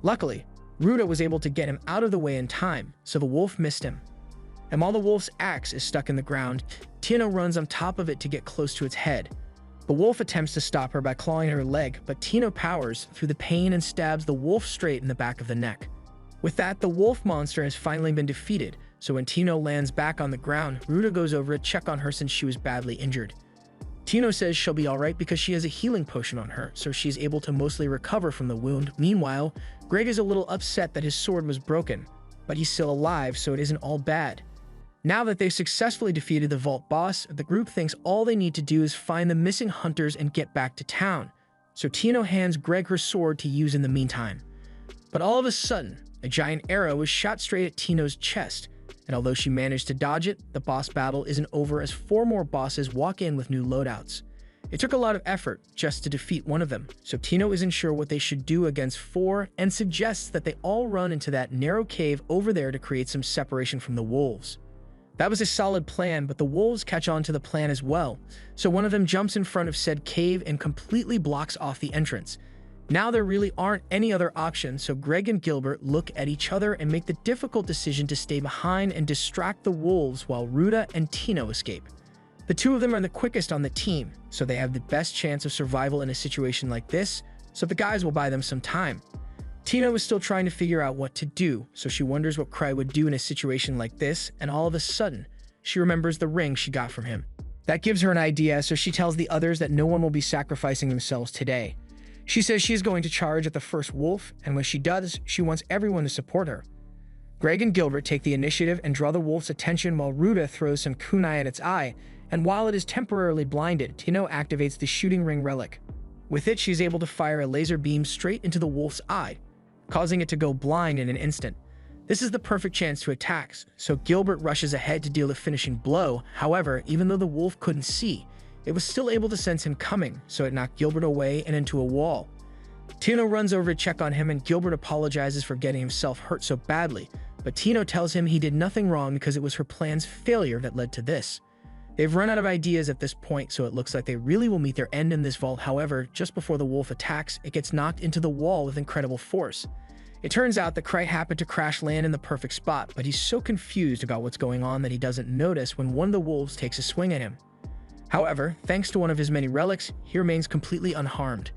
Luckily, Ruda was able to get him out of the way in time, so the wolf missed him. And while the wolf's axe is stuck in the ground, Tino runs on top of it to get close to its head. The wolf attempts to stop her by clawing her leg, but Tino powers through the pain and stabs the wolf straight in the back of the neck. With that, the wolf monster has finally been defeated, so when Tino lands back on the ground, Ruda goes over to check on her since she was badly injured. Tino says she'll be alright because she has a healing potion on her, so she's able to mostly recover from the wound. Meanwhile, Greg is a little upset that his sword was broken, but he's still alive, so it isn't all bad. Now that they've successfully defeated the vault boss, the group thinks all they need to do is find the missing hunters and get back to town, so Tino hands Greg her sword to use in the meantime. But all of a sudden, a giant arrow is shot straight at Tino's chest, and although she managed to dodge it, the boss battle isn't over as 4 more bosses walk in with new loadouts. It took a lot of effort just to defeat one of them, so Tino isn't sure what they should do against 4 and suggests that they all run into that narrow cave over there to create some separation from the wolves. That was a solid plan, but the wolves catch on to the plan as well, so one of them jumps in front of said cave and completely blocks off the entrance. Now there really aren't any other options, so Greg and Gilbert look at each other and make the difficult decision to stay behind and distract the wolves while Ruda and Tino escape. The 2 of them are the quickest on the team, so they have the best chance of survival in a situation like this, so the guys will buy them some time. Tino is still trying to figure out what to do, so she wonders what Cray would do in a situation like this, and all of a sudden, she remembers the ring she got from him. That gives her an idea, so she tells the others that no one will be sacrificing themselves today. She says she's going to charge at the first wolf, and when she does, she wants everyone to support her. Greg and Gilbert take the initiative and draw the wolf's attention while Ruda throws some kunai at its eye, and while it is temporarily blinded, Tino activates the shooting ring relic. With it, she's able to fire a laser beam straight into the wolf's eye, causing it to go blind in an instant. This is the perfect chance to attack, so Gilbert rushes ahead to deal the finishing blow. However, even though the wolf couldn't see, it was still able to sense him coming, so it knocked Gilbert away and into a wall. Tino runs over to check on him and Gilbert apologizes for getting himself hurt so badly, but Tino tells him he did nothing wrong because it was her plan's failure that led to this. They've run out of ideas at this point, so it looks like they really will meet their end in this vault. However, just before the wolf attacks, it gets knocked into the wall with incredible force. It turns out that Cray happened to crash land in the perfect spot, but he's so confused about what's going on that he doesn't notice when one of the wolves takes a swing at him. However, thanks to one of his many relics, he remains completely unharmed.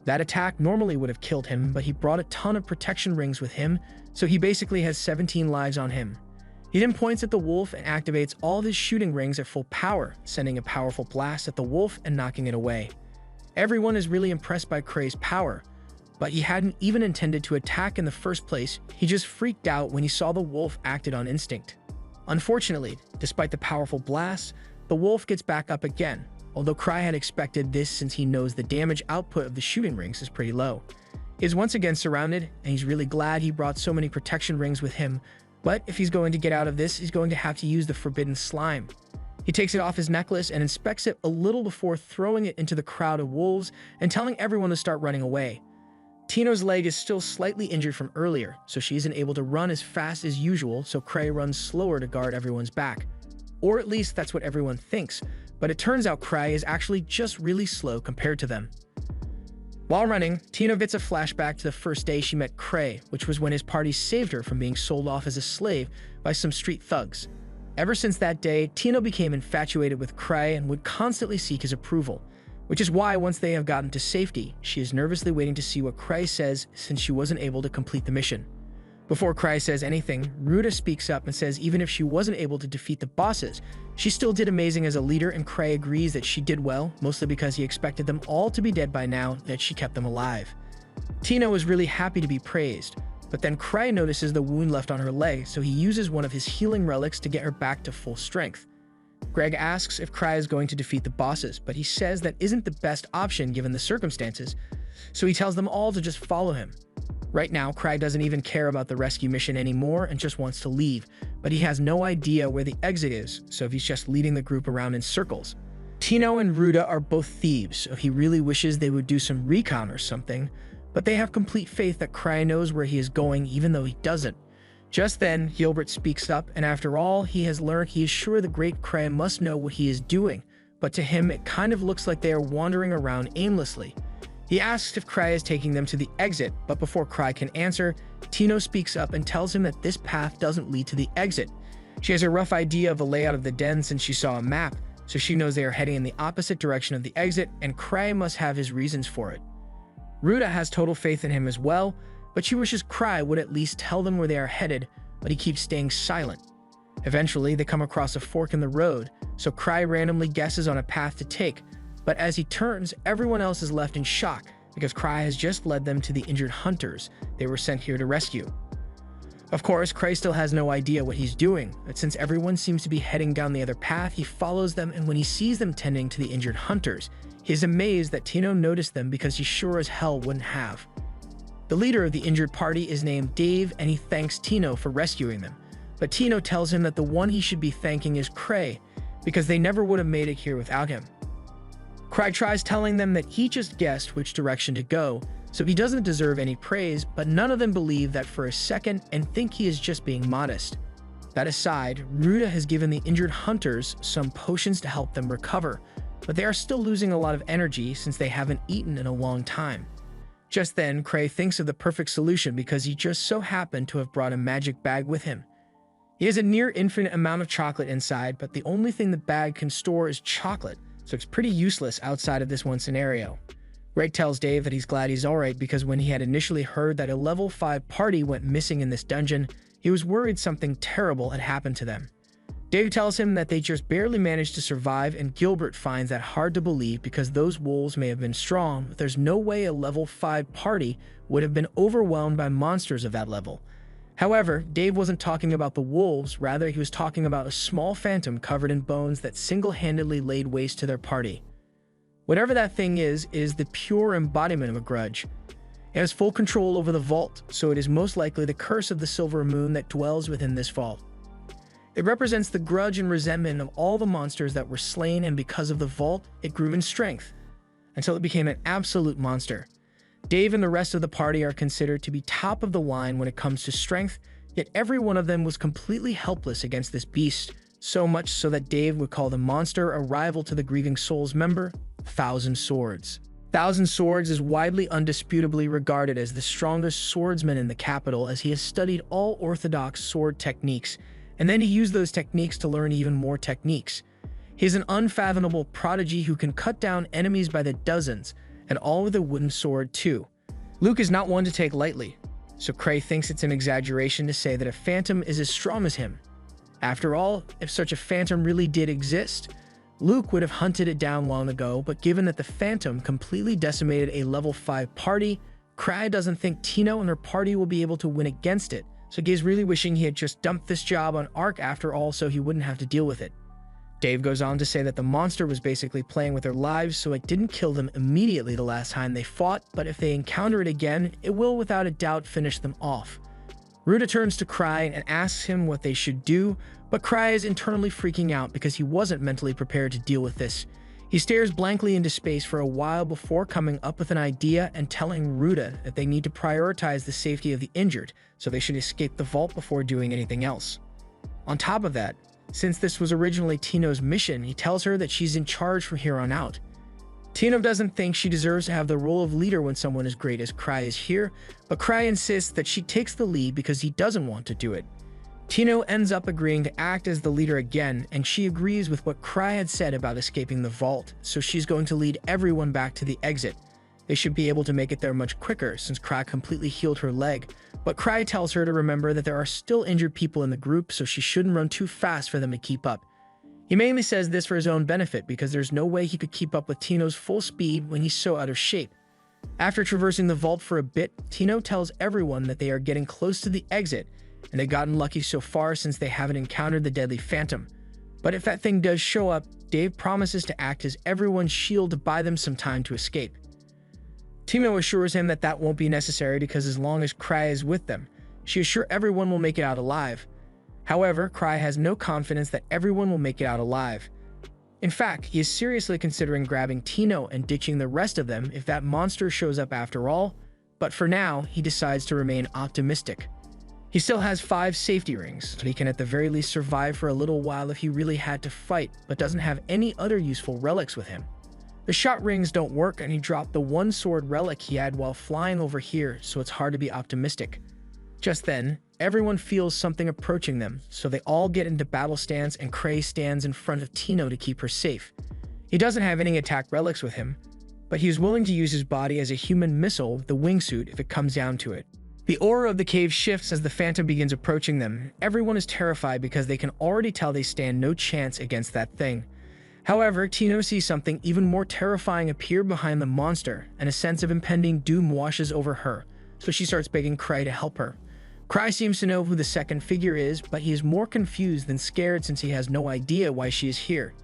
That attack normally would have killed him, but he brought a ton of protection rings with him, so he basically has 17 lives on him. He then points at the wolf and activates all of his shooting rings at full power, sending a powerful blast at the wolf and knocking it away. Everyone is really impressed by Cray's power, but he hadn't even intended to attack in the first place. He just freaked out when he saw the wolf acted on instinct. Unfortunately, despite the powerful blast, the wolf gets back up again, although Cray had expected this since he knows the damage output of the shooting rings is pretty low. He is once again surrounded, and he's really glad he brought so many protection rings with him, but if he's going to get out of this, he's going to have to use the forbidden slime. He takes it off his necklace and inspects it a little before throwing it into the crowd of wolves and telling everyone to start running away. Tino's leg is still slightly injured from earlier, so she isn't able to run as fast as usual, so Cray runs slower to guard everyone's back. Or at least that's what everyone thinks, but it turns out Cray is actually just really slow compared to them. While running, Tino gets a flashback to the first day she met Cray, which was when his party saved her from being sold off as a slave by some street thugs. Ever since that day, Tino became infatuated with Cray and would constantly seek his approval, which is why once they have gotten to safety, she is nervously waiting to see what Cray says since she wasn't able to complete the mission. Before Cray says anything, Ruda speaks up and says even if she wasn't able to defeat the bosses, she still did amazing as a leader, and Cray agrees that she did well, mostly because he expected them all to be dead by now, that she kept them alive. Tino is really happy to be praised, But then Cry notices the wound left on her leg, so he uses one of his healing relics to get her back to full strength. Greg asks if Cry is going to defeat the bosses, but he says that isn't the best option given the circumstances, so he tells them all to just follow him. Right now, Cry doesn't even care about the rescue mission anymore and just wants to leave, but he has no idea where the exit is, so he's just leading the group around in circles. Tino and Ruta are both thieves, so he really wishes they would do some recon or something, but they have complete faith that Cry knows where he is going even though he doesn't. Just then, Gilbert speaks up, and after all he has learned, he is sure the great Cry must know what he is doing, but to him it kind of looks like they are wandering around aimlessly. He asks if Cry is taking them to the exit, but before Cry can answer, Tino speaks up and tells him that this path doesn't lead to the exit. She has a rough idea of the layout of the den since she saw a map, so she knows they are heading in the opposite direction of the exit, and Cry must have his reasons for it. Ruta has total faith in him as well, but she wishes Cry would at least tell them where they are headed, but he keeps staying silent. Eventually, they come across a fork in the road, so Cry randomly guesses on a path to take, but as he turns, everyone else is left in shock because Cry has just led them to the injured hunters they were sent here to rescue. Of course, Cry still has no idea what he's doing, but since everyone seems to be heading down the other path, he follows them, and when he sees them tending to the injured hunters, he is amazed that Tino noticed them because he sure as hell wouldn't have. The leader of the injured party is named Dave, and he thanks Tino for rescuing them, but Tino tells him that the one he should be thanking is Cray, because they never would have made it here without him. Cry tries telling them that he just guessed which direction to go, so he doesn't deserve any praise, but none of them believe that for a second and think he is just being modest. That aside, Ruta has given the injured hunters some potions to help them recover, but they are still losing a lot of energy since they haven't eaten in a long time. Just then, Cray thinks of the perfect solution because he just so happened to have brought a magic bag with him. He has a near infinite amount of chocolate inside, but the only thing the bag can store is chocolate, so it's pretty useless outside of this one scenario. Greg tells Dave that he's glad he's alright because when he had initially heard that a level 5 party went missing in this dungeon, he was worried something terrible had happened to them. Dave tells him that they just barely managed to survive, and Gilbert finds that hard to believe because those wolves may have been strong, but there's no way a level 5 party would have been overwhelmed by monsters of that level. However, Dave wasn't talking about the wolves, rather he was talking about a small phantom covered in bones that single-handedly laid waste to their party. Whatever that thing is the pure embodiment of a grudge. It has full control over the vault, so it is most likely the curse of the Silver Moon that dwells within this vault. It represents the grudge and resentment of all the monsters that were slain, and because of the vault, it grew in strength, until it became an absolute monster. Dave and the rest of the party are considered to be top of the line when it comes to strength, yet every one of them was completely helpless against this beast, so much so that Dave would call the monster a rival to the Grieving Souls member, Thousand Swords. Thousand Swords is widely undisputably regarded as the strongest swordsman in the capital, as he has studied all orthodox sword techniques, and then he used those techniques to learn even more techniques. He is an unfathomable prodigy who can cut down enemies by the dozens, and all with a wooden sword too. Luke is not one to take lightly, so Cray thinks it's an exaggeration to say that a phantom is as strong as him. After all, if such a phantom really did exist, Luke would have hunted it down long ago, but given that the phantom completely decimated a level 5 party, Cray doesn't think Tino and her party will be able to win against it, so he's really wishing he had just dumped this job on Ark after all so he wouldn't have to deal with it. Dave goes on to say that the monster was basically playing with their lives, so it didn't kill them immediately the last time they fought, but if they encounter it again, it will without a doubt finish them off. Ruta turns to Cry and asks him what they should do, but Cry is internally freaking out because he wasn't mentally prepared to deal with this. He stares blankly into space for a while before coming up with an idea and telling Ruta that they need to prioritize the safety of the injured, so they should escape the vault before doing anything else. On top of that, since this was originally Tino's mission, he tells her that she's in charge from here on out. Tino doesn't think she deserves to have the role of leader when someone as great as Cry is here, but Cry insists that she takes the lead because he doesn't want to do it. Tino ends up agreeing to act as the leader again, and she agrees with what Cry had said about escaping the vault, so she's going to lead everyone back to the exit. They should be able to make it there much quicker since Cry completely healed her leg, but Cry tells her to remember that there are still injured people in the group, so she shouldn't run too fast for them to keep up. He mainly says this for his own benefit because there's no way he could keep up with Tino's full speed when he's so out of shape. After traversing the vault for a bit, Tino tells everyone that they are getting close to the exit, and they've gotten lucky so far since they haven't encountered the deadly phantom. But if that thing does show up, Dave promises to act as everyone's shield to buy them some time to escape. Tino assures him that that won't be necessary because as long as Cry is with them, she is sure everyone will make it out alive. However, Cry has no confidence that everyone will make it out alive. In fact, he is seriously considering grabbing Tino and ditching the rest of them if that monster shows up after all, but for now, he decides to remain optimistic. He still has 5 safety rings, so he can at the very least survive for a little while if he really had to fight, but doesn't have any other useful relics with him. The shot rings don't work, and he dropped the one sword relic he had while flying over here, so it's hard to be optimistic. Just then, everyone feels something approaching them, so they all get into battle stance and Cray stands in front of Tino to keep her safe. He doesn't have any attack relics with him, but he is willing to use his body as a human missile with the wingsuit if it comes down to it. The aura of the cave shifts as the phantom begins approaching them. Everyone is terrified because they can already tell they stand no chance against that thing. However, Tino sees something even more terrifying appear behind the monster, and a sense of impending doom washes over her, so she starts begging Cry to help her. Cry seems to know who the second figure is, but he is more confused than scared since he has no idea why she is here.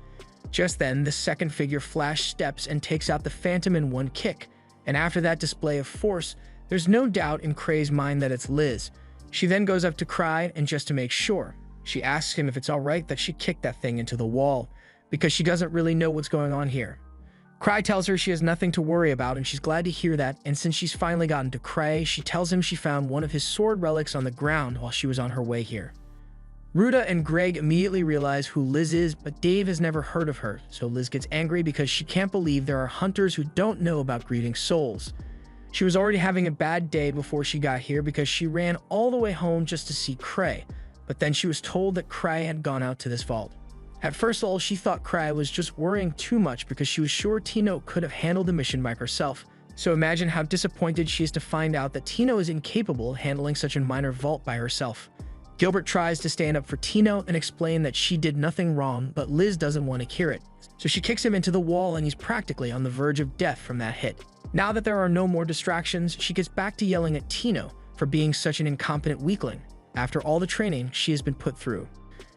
Just then, the second figure flash steps and takes out the phantom in one kick, and after that display of force, there's no doubt in Cray's mind that it's Liz. She then goes up to Cry, and just to make sure, she asks him if it's alright that she kicked that thing into the wall, because she doesn't really know what's going on here. Cry tells her she has nothing to worry about, and she's glad to hear that, and since she's finally gotten to Cray, she tells him she found one of his sword relics on the ground while she was on her way here. Ruta and Greg immediately realize who Liz is, but Dave has never heard of her, so Liz gets angry because she can't believe there are hunters who don't know about grieving souls. She was already having a bad day before she got here because she ran all the way home just to see Cray, but then she was told that Cray had gone out to this vault. At first all, she thought Cry was just worrying too much because she was sure Tino could have handled the mission by herself. So imagine how disappointed she is to find out that Tino is incapable of handling such a minor vault by herself. Gilbert tries to stand up for Tino and explain that she did nothing wrong, but Liz doesn't want to hear it. So she kicks him into the wall and he's practically on the verge of death from that hit. Now that there are no more distractions, she gets back to yelling at Tino for being such an incompetent weakling after all the training she has been put through.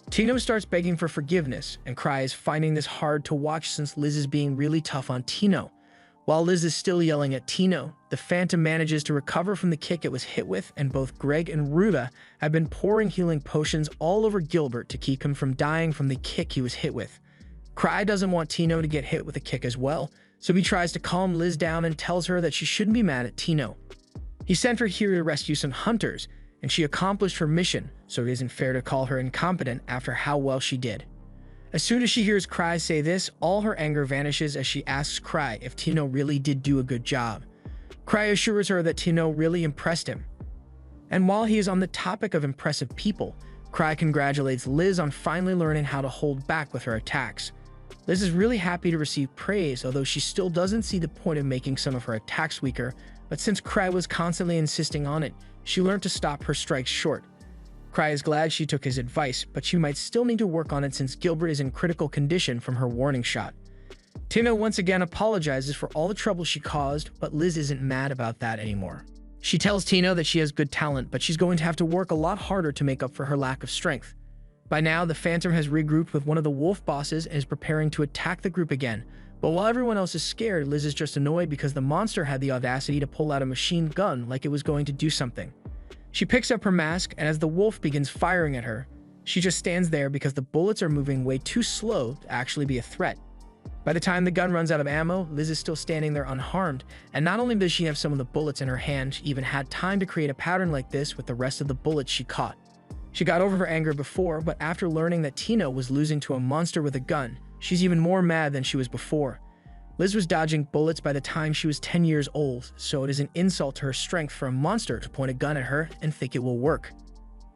Tino starts begging for forgiveness, and Cry is finding this hard to watch since Liz is being really tough on Tino. While Liz is still yelling at Tino, the phantom manages to recover from the kick it was hit with, and both Greg and Ruta have been pouring healing potions all over Gilbert to keep him from dying from the kick he was hit with. Cry doesn't want Tino to get hit with a kick as well, so he tries to calm Liz down and tells her that she shouldn't be mad at Tino. He sent her here to rescue some hunters, and she accomplished her mission, so it isn't fair to call her incompetent after how well she did. As soon as she hears Cry say this, all her anger vanishes as she asks Cry if Tino really did do a good job. Cry assures her that Tino really impressed him. And while he is on the topic of impressive people, Cry congratulates Liz on finally learning how to hold back with her attacks. Liz is really happy to receive praise, although she still doesn't see the point of making some of her attacks weaker, but since Cry was constantly insisting on it, she learned to stop her strikes short. Cry is glad she took his advice, but she might still need to work on it since Gilbert is in critical condition from her warning shot. Tino once again apologizes for all the trouble she caused, but Liz isn't mad about that anymore. She tells Tino that she has good talent, but she's going to have to work a lot harder to make up for her lack of strength. By now, the Phantom has regrouped with one of the wolf bosses and is preparing to attack the group again, but while everyone else is scared, Liz is just annoyed because the monster had the audacity to pull out a machine gun like it was going to do something. She picks up her mask, and as the wolf begins firing at her, she just stands there because the bullets are moving way too slow to actually be a threat. By the time the gun runs out of ammo, Liz is still standing there unharmed, and not only does she have some of the bullets in her hand, she even had time to create a pattern like this with the rest of the bullets she caught. She got over her anger before, but after learning that Tino was losing to a monster with a gun, she's even more mad than she was before. Liz was dodging bullets by the time she was 10 years old, so it is an insult to her strength for a monster to point a gun at her and think it will work.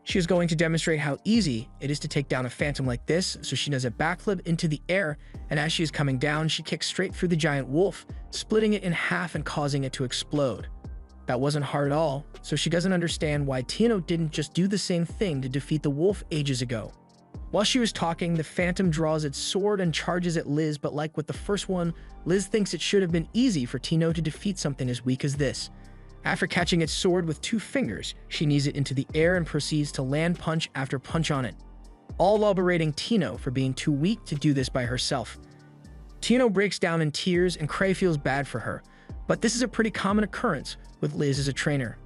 She is going to demonstrate how easy it is to take down a phantom like this, so she does a backflip into the air, and as she is coming down, she kicks straight through the giant wolf, splitting it in half and causing it to explode. That wasn't hard at all, so she doesn't understand why Tino didn't just do the same thing to defeat the wolf ages ago. While she was talking, the Phantom draws its sword and charges at Liz, but like with the first one, Liz thinks it should have been easy for Tino to defeat something as weak as this. After catching its sword with 2 fingers, she knees it into the air and proceeds to land punch after punch on it, all while berating Tino for being too weak to do this by herself. Tino breaks down in tears and Cray feels bad for her, but this is a pretty common occurrence with Liz as a trainer.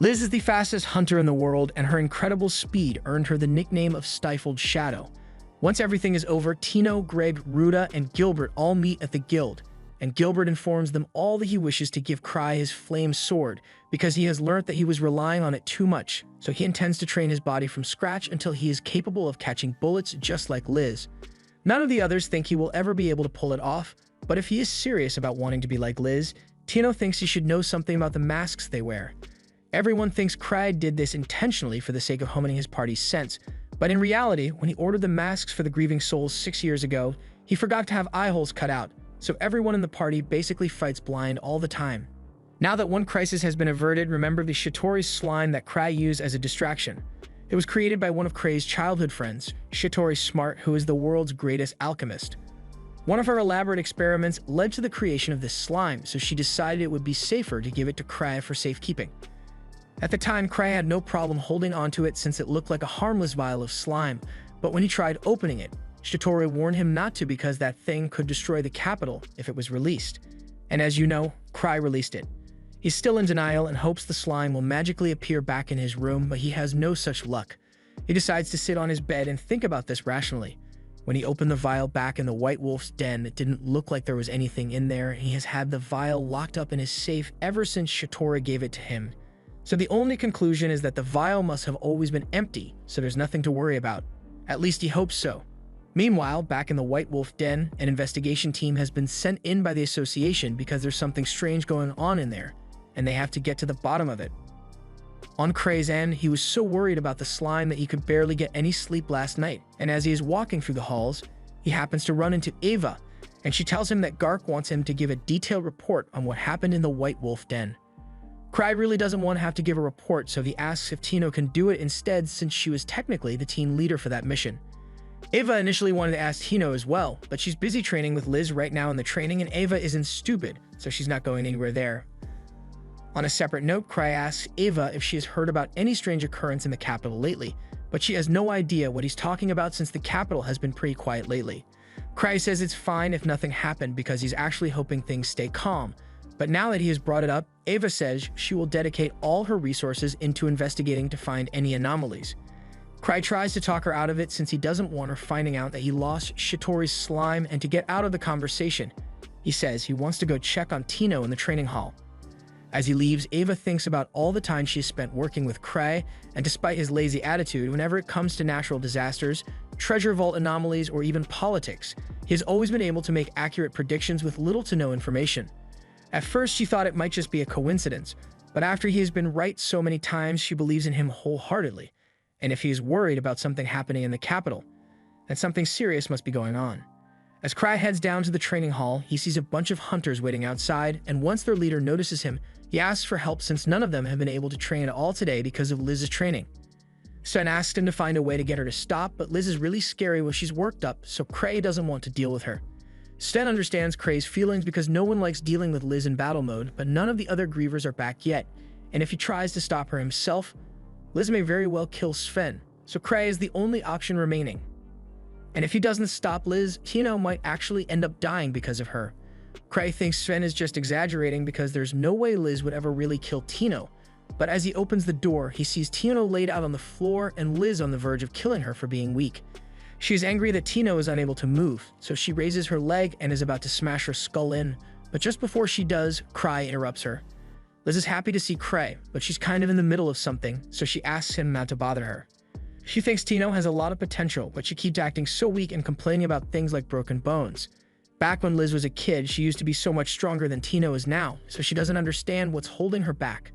Liz is the fastest hunter in the world, and her incredible speed earned her the nickname of Stifled Shadow. Once everything is over, Tino, Greg, Ruta, and Gilbert all meet at the guild, and Gilbert informs them all that he wishes to give Cry his flame sword because he has learnt that he was relying on it too much, so he intends to train his body from scratch until he is capable of catching bullets just like Liz. None of the others think he will ever be able to pull it off, but if he is serious about wanting to be like Liz, Tino thinks he should know something about the masks they wear. Everyone thinks Cry did this intentionally for the sake of honing his party's sense, but in reality, when he ordered the masks for the Grieving Souls 6 years ago, he forgot to have eye holes cut out, so everyone in the party basically fights blind all the time. Now that one crisis has been averted, remember the Shitori's slime that Cry used as a distraction. It was created by one of Cray's childhood friends, Shitori Smart, who is the world's greatest alchemist. One of her elaborate experiments led to the creation of this slime, so she decided it would be safer to give it to Cry for safekeeping. At the time, Cry had no problem holding onto it since it looked like a harmless vial of slime, but when he tried opening it, Shitori warned him not to because that thing could destroy the capital if it was released. And as you know, Cry released it. He's still in denial and hopes the slime will magically appear back in his room, but he has no such luck. He decides to sit on his bed and think about this rationally. When he opened the vial back in the White Wolf's den, it didn't look like there was anything in there. He has had the vial locked up in his safe ever since Shitori gave it to him. So the only conclusion is that the vial must have always been empty, so there's nothing to worry about. At least he hopes so. Meanwhile, back in the White Wolf den, an investigation team has been sent in by the association because there's something strange going on in there, and they have to get to the bottom of it. On Cray's end, he was so worried about the slime that he could barely get any sleep last night, and as he is walking through the halls, he happens to run into Ava, and she tells him that Gark wants him to give a detailed report on what happened in the White Wolf den. Cry really doesn't want to have to give a report, so he asks if Tino can do it instead since she was technically the team leader for that mission. Ava initially wanted to ask Tino as well, but she's busy training with Liz right now in the training, and Ava isn't stupid, so she's not going anywhere there. On a separate note, Cry asks Ava if she has heard about any strange occurrence in the capital lately, but she has no idea what he's talking about since the capital has been pretty quiet lately. Cry says it's fine if nothing happened because he's actually hoping things stay calm, but now that he has brought it up, Ava says she will dedicate all her resources into investigating to find any anomalies. Cry tries to talk her out of it since he doesn't want her finding out that he lost Shitori's slime, and to get out of the conversation, he says he wants to go check on Tino in the training hall. As he leaves, Ava thinks about all the time she spent working with Cray, and despite his lazy attitude, whenever it comes to natural disasters, treasure vault anomalies, or even politics, he has always been able to make accurate predictions with little to no information. At first, she thought it might just be a coincidence, but after he has been right so many times, she believes in him wholeheartedly. And if he is worried about something happening in the capital, then something serious must be going on. As Cry heads down to the training hall, he sees a bunch of hunters waiting outside, and once their leader notices him, he asks for help since none of them have been able to train at all today because of Liz's training. Sven asks him to find a way to get her to stop, but Liz is really scary when she's worked up, so Cray doesn't want to deal with her. Sten understands Cray's feelings because no one likes dealing with Liz in battle mode, but none of the other grievers are back yet, and if he tries to stop her himself, Liz may very well kill Sven, so Cray is the only option remaining. And if he doesn't stop Liz, Tino might actually end up dying because of her. Cray thinks Sven is just exaggerating because there's no way Liz would ever really kill Tino, but as he opens the door, he sees Tino laid out on the floor and Liz on the verge of killing her for being weak. She is angry that Tino is unable to move, so she raises her leg and is about to smash her skull in, but just before she does, Cray interrupts her. Liz is happy to see Cray, but she's kind of in the middle of something, so she asks him not to bother her. She thinks Tino has a lot of potential, but she keeps acting so weak and complaining about things like broken bones. Back when Liz was a kid, she used to be so much stronger than Tino is now, so she doesn't understand what's holding her back.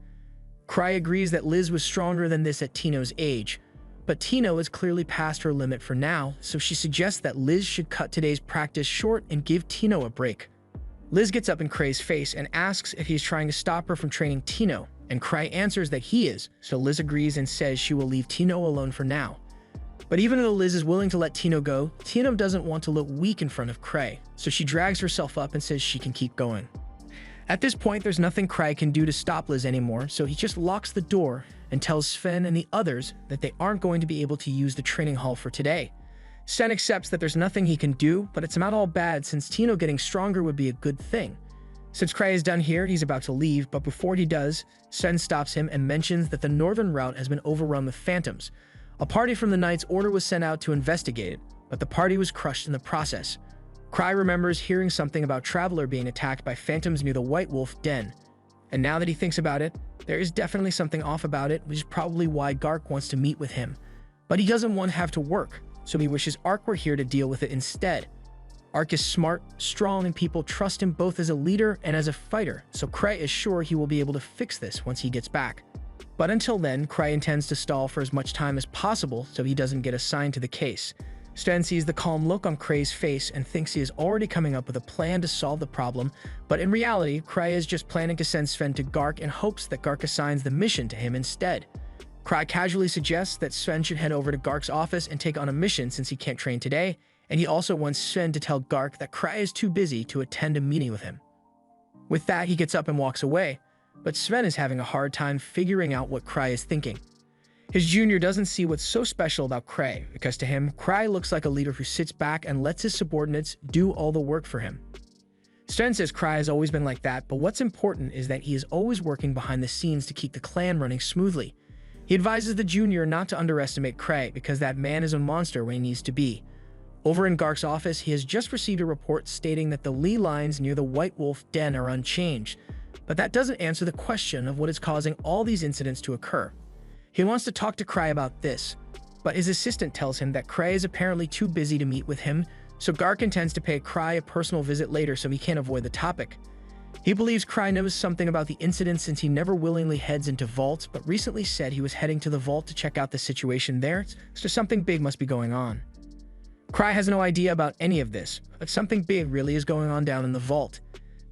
Cray agrees that Liz was stronger than this at Tino's age, but Tino is clearly past her limit for now, so she suggests that Liz should cut today's practice short and give Tino a break. Liz gets up in Cray's face and asks if he's trying to stop her from training Tino, and Cray answers that he is, so Liz agrees and says she will leave Tino alone for now. But even though Liz is willing to let Tino go, Tino doesn't want to look weak in front of Cray, so she drags herself up and says she can keep going. At this point, there's nothing Cray can do to stop Liz anymore, so he just locks the door and tells Sven and the others that they aren't going to be able to use the training hall for today. Sven accepts that there's nothing he can do, but it's not all bad since Tino getting stronger would be a good thing. Since Cray is done here, he's about to leave, but before he does, Sven stops him and mentions that the northern route has been overrun with phantoms. A party from the Knights Order was sent out to investigate it, but the party was crushed in the process. Cray remembers hearing something about Traveler being attacked by phantoms near the White Wolf Den. And now that he thinks about it, there is definitely something off about it, which is probably why Gark wants to meet with him. But he doesn't want to have to work, so he wishes Ark were here to deal with it instead. Ark is smart, strong, and people trust him both as a leader and as a fighter, so Cray is sure he will be able to fix this once he gets back. But until then, Cray intends to stall for as much time as possible so he doesn't get assigned to the case. Sven sees the calm look on Cray's face and thinks he is already coming up with a plan to solve the problem, but in reality, Cray is just planning to send Sven to Gark in hopes that Gark assigns the mission to him instead. Cray casually suggests that Sven should head over to Gark's office and take on a mission since he can't train today, and he also wants Sven to tell Gark that Cray is too busy to attend a meeting with him. With that, he gets up and walks away, but Sven is having a hard time figuring out what Cray is thinking. His junior doesn't see what's so special about Cray, because to him, Cray looks like a leader who sits back and lets his subordinates do all the work for him. Sven says Cray has always been like that, but what's important is that he is always working behind the scenes to keep the clan running smoothly. He advises the junior not to underestimate Cray, because that man is a monster when he needs to be. Over in Gark's office, he has just received a report stating that the Lee lines near the White Wolf Den are unchanged, but that doesn't answer the question of what is causing all these incidents to occur. He wants to talk to Cray about this, but his assistant tells him that Cray is apparently too busy to meet with him, so Gark intends to pay Cray a personal visit later so he can't avoid the topic. He believes Cray knows something about the incident since he never willingly heads into Vault, but recently said he was heading to the Vault to check out the situation there, so something big must be going on. Cray has no idea about any of this, but something big really is going on down in the Vault.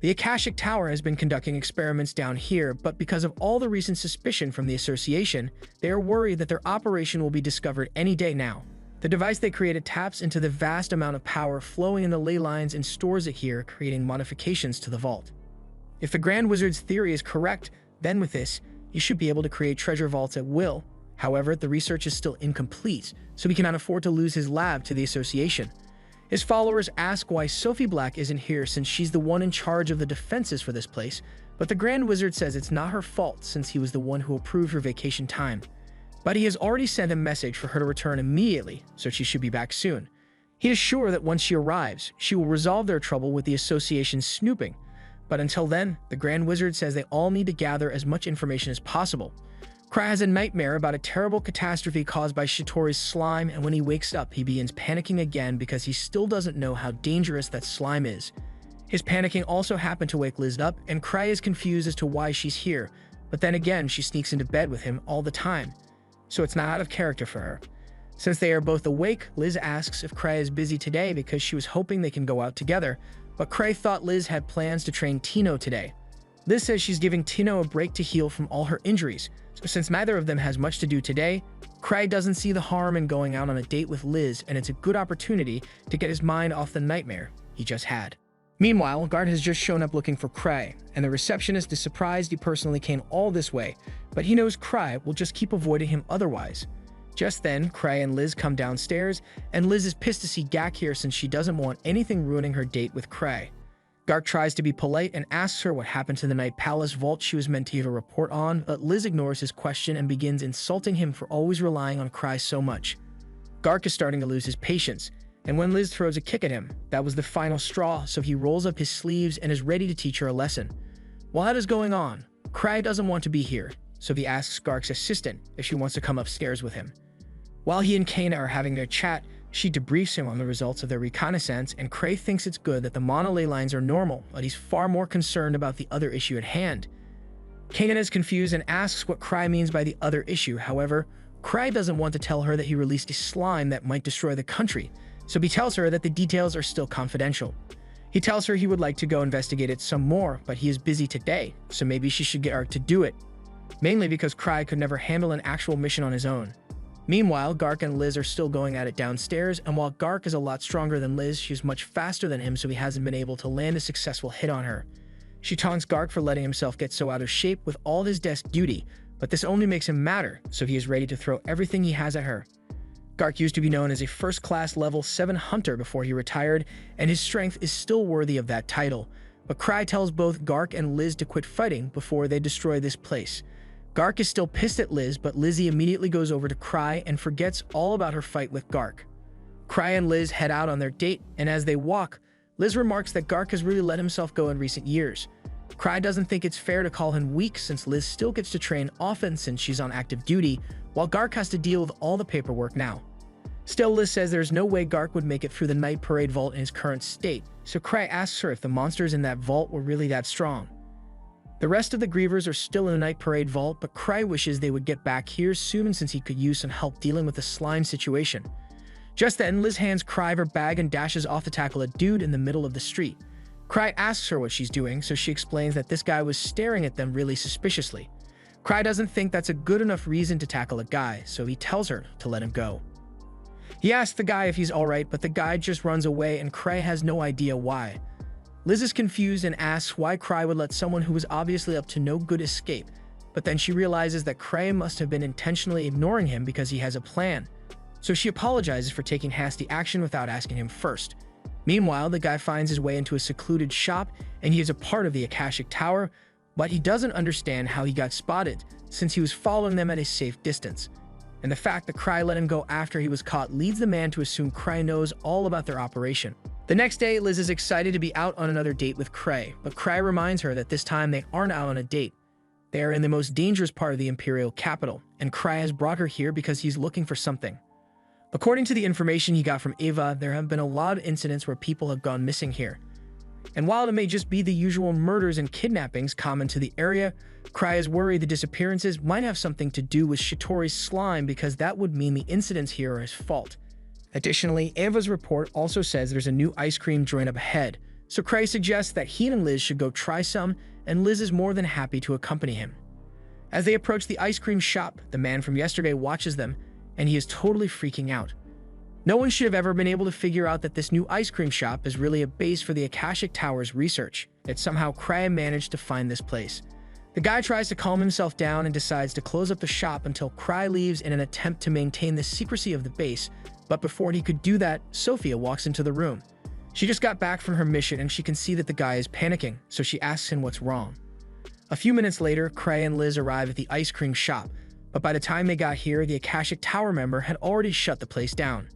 The Akashic Tower has been conducting experiments down here, but because of all the recent suspicion from the Association, they are worried that their operation will be discovered any day now. The device they created taps into the vast amount of power flowing in the ley lines and stores it here, creating modifications to the vault. If the Grand Wizard's theory is correct, then with this, you should be able to create treasure vaults at will. However, the research is still incomplete, so he cannot afford to lose his lab to the Association. His followers ask why Sophie Black isn't here since she's the one in charge of the defenses for this place, but the Grand Wizard says it's not her fault since he was the one who approved her vacation time. But he has already sent a message for her to return immediately, so she should be back soon. He is sure that once she arrives, she will resolve their trouble with the Association's snooping. But until then, the Grand Wizard says they all need to gather as much information as possible. Cray has a nightmare about a terrible catastrophe caused by Shitori's slime, and when he wakes up, he begins panicking again because he still doesn't know how dangerous that slime is. His panicking also happened to wake Liz up, and Cray is confused as to why she's here, but then again, she sneaks into bed with him all the time, so it's not out of character for her. Since they are both awake, Liz asks if Cray is busy today because she was hoping they can go out together, but Cray thought Liz had plans to train Tino today. Liz says she's giving Tino a break to heal from all her injuries, so since neither of them has much to do today, Cray doesn't see the harm in going out on a date with Liz, and it's a good opportunity to get his mind off the nightmare he just had. Meanwhile, Gark has just shown up looking for Cray, and the receptionist is surprised he personally came all this way, but he knows Cray will just keep avoiding him otherwise. Just then, Cray and Liz come downstairs, and Liz is pissed to see Gak here since she doesn't want anything ruining her date with Cray. Gark tries to be polite and asks her what happened to the Night Palace vault she was meant to give a report on, but Liz ignores his question and begins insulting him for always relying on Cray so much. Gark is starting to lose his patience, and when Liz throws a kick at him, that was the final straw, so he rolls up his sleeves and is ready to teach her a lesson. While that is going on, Cray doesn't want to be here, so he asks Gark's assistant if she wants to come upstairs with him. While he and Kana are having their chat, she debriefs him on the results of their reconnaissance, and Cray thinks it's good that the monolay lines are normal, but he's far more concerned about the other issue at hand. Kanan is confused and asks what Cray means by the other issue. However, Cray doesn't want to tell her that he released a slime that might destroy the country, so he tells her that the details are still confidential. He tells her he would like to go investigate it some more, but he is busy today, so maybe she should get Ark to do it, mainly because Cray could never handle an actual mission on his own. Meanwhile, Gark and Liz are still going at it downstairs, and while Gark is a lot stronger than Liz, she's much faster than him, so he hasn't been able to land a successful hit on her. She taunts Gark for letting himself get so out of shape with all his desk duty, but this only makes him madder, so he is ready to throw everything he has at her. Gark used to be known as a first-class level 7 hunter before he retired, and his strength is still worthy of that title. But Cry tells both Gark and Liz to quit fighting before they destroy this place. Gark is still pissed at Liz, but Lizzie immediately goes over to Cry and forgets all about her fight with Gark. Cry and Liz head out on their date, and as they walk, Liz remarks that Gark has really let himself go in recent years. Cry doesn't think it's fair to call him weak since Liz still gets to train often since she's on active duty, while Gark has to deal with all the paperwork now. Still, Liz says there's no way Gark would make it through the Night Parade vault in his current state, so Cry asks her if the monsters in that vault were really that strong. The rest of the Grievers are still in the Night Parade vault, but Cry wishes they would get back here soon since he could use some help dealing with the slime situation. Just then, Liz hands Cry her bag and dashes off to tackle a dude in the middle of the street. Cry asks her what she's doing, so she explains that this guy was staring at them really suspiciously. Cry doesn't think that's a good enough reason to tackle a guy, so he tells her to let him go. He asks the guy if he's alright, but the guy just runs away and Cry has no idea why. Liz is confused and asks why Cry would let someone who was obviously up to no good escape, but then she realizes that Cry must have been intentionally ignoring him because he has a plan. So she apologizes for taking hasty action without asking him first. Meanwhile, the guy finds his way into a secluded shop and he is a part of the Akashic Tower, but he doesn't understand how he got spotted since he was following them at a safe distance. And the fact that Cry let him go after he was caught leads the man to assume Cry knows all about their operation. The next day, Liz is excited to be out on another date with Cry, but Cry reminds her that this time they aren't out on a date. They are in the most dangerous part of the Imperial capital, and Cry has brought her here because he's looking for something. According to the information he got from Ava, there have been a lot of incidents where people have gone missing here. And while it may just be the usual murders and kidnappings common to the area, Cry is worried the disappearances might have something to do with Shatori's slime because that would mean the incidents here are his fault. Additionally, Ava's report also says there's a new ice cream joint up ahead, so Cray suggests that he and Liz should go try some, and Liz is more than happy to accompany him. As they approach the ice cream shop, the man from yesterday watches them, and he is totally freaking out. No one should have ever been able to figure out that this new ice cream shop is really a base for the Akashic Tower's research, yet somehow Cray managed to find this place. The guy tries to calm himself down and decides to close up the shop until Cry leaves in an attempt to maintain the secrecy of the base, but before he could do that, Sophia walks into the room. She just got back from her mission and she can see that the guy is panicking, so she asks him what's wrong. A few minutes later, Cray and Liz arrive at the ice cream shop, but by the time they got here, the Akashic Tower member had already shut the place down.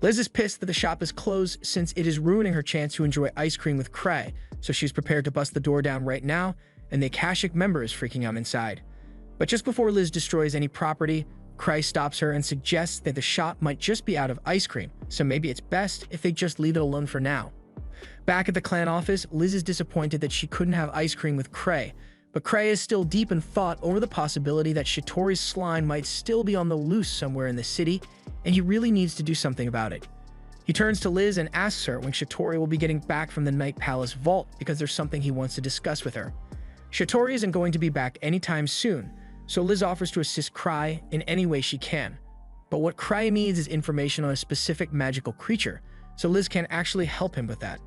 Liz is pissed that the shop is closed since it is ruining her chance to enjoy ice cream with Cray, so she's prepared to bust the door down right now, and the Akashic member is freaking out inside. But just before Liz destroys any property, Cray stops her and suggests that the shop might just be out of ice cream, so maybe it's best if they just leave it alone for now. Back at the clan office, Liz is disappointed that she couldn't have ice cream with Cray, but Cray is still deep in thought over the possibility that Shatori's slime might still be on the loose somewhere in the city, and he really needs to do something about it. He turns to Liz and asks her when Shatori will be getting back from the Night Palace vault because there's something he wants to discuss with her. Shatori isn't going to be back anytime soon, so Liz offers to assist Cry in any way she can. But what Cry needs is information on a specific magical creature, so Liz can't actually help him with that.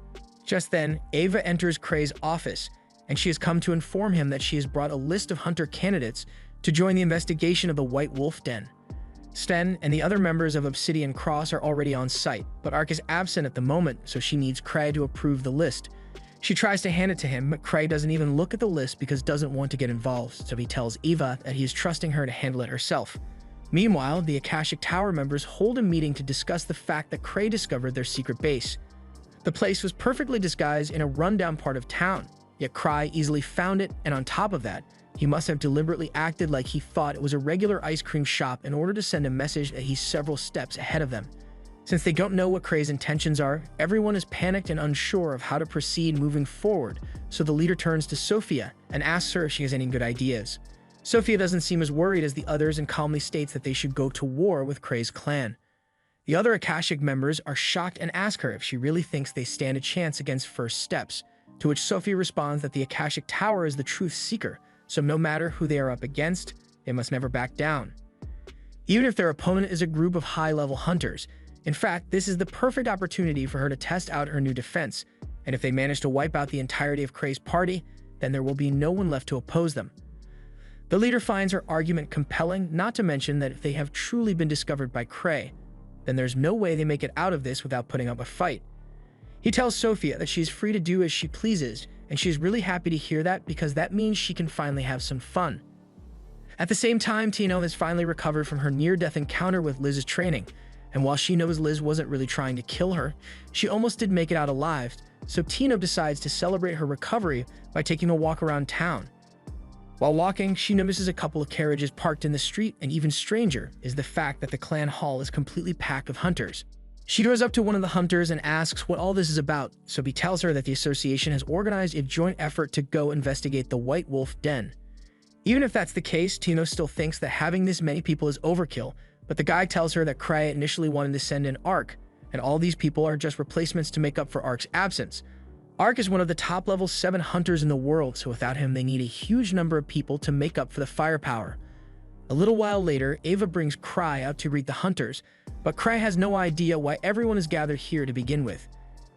Just then, Ava enters Cray's office, and she has come to inform him that she has brought a list of hunter candidates to join the investigation of the White Wolf Den. Sten and the other members of Obsidian Cross are already on site, but Ark is absent at the moment, so she needs Cray to approve the list. She tries to hand it to him, but Cray doesn't even look at the list because doesn't want to get involved, so he tells Eva that he is trusting her to handle it herself. Meanwhile, the Akashic Tower members hold a meeting to discuss the fact that Cray discovered their secret base. The place was perfectly disguised in a rundown part of town, yet Cray easily found it, and on top of that, he must have deliberately acted like he thought it was a regular ice cream shop in order to send a message that he's several steps ahead of them. Since they don't know what Cray's intentions are, everyone is panicked and unsure of how to proceed moving forward, so the leader turns to Sophia and asks her if she has any good ideas. Sophia doesn't seem as worried as the others and calmly states that they should go to war with Cray's clan. The other Akashic members are shocked and ask her if she really thinks they stand a chance against First Steps, to which Sophia responds that the Akashic Tower is the truth seeker, so no matter who they are up against, they must never back down. even if their opponent is a group of high-level hunters. In fact, this is the perfect opportunity for her to test out her new defense, and if they manage to wipe out the entirety of Kray's party, then there will be no one left to oppose them. The leader finds her argument compelling, not to mention that if they have truly been discovered by Kray, then there's no way they make it out of this without putting up a fight. He tells Sophia that she's free to do as she pleases, and she's really happy to hear that because that means she can finally have some fun. At the same time, Tino has finally recovered from her near-death encounter with Liz's training, and while she knows Liz wasn't really trying to kill her, she almost did make it out alive, so Tino decides to celebrate her recovery by taking a walk around town. While walking, she notices a couple of carriages parked in the street, and even stranger is the fact that the clan hall is completely packed with hunters. She goes up to one of the hunters and asks what all this is about, so he tells her that the association has organized a joint effort to go investigate the White Wolf Den. Even if that's the case, Tino still thinks that having this many people is overkill, but the guy tells her that Kray initially wanted to send in Ark, and all these people are just replacements to make up for Ark's absence. Ark is one of the top-level 7 hunters in the world, so without him they need a huge number of people to make up for the firepower. A little while later, Ava brings Kray out to greet the hunters, but Kray has no idea why everyone is gathered here to begin with.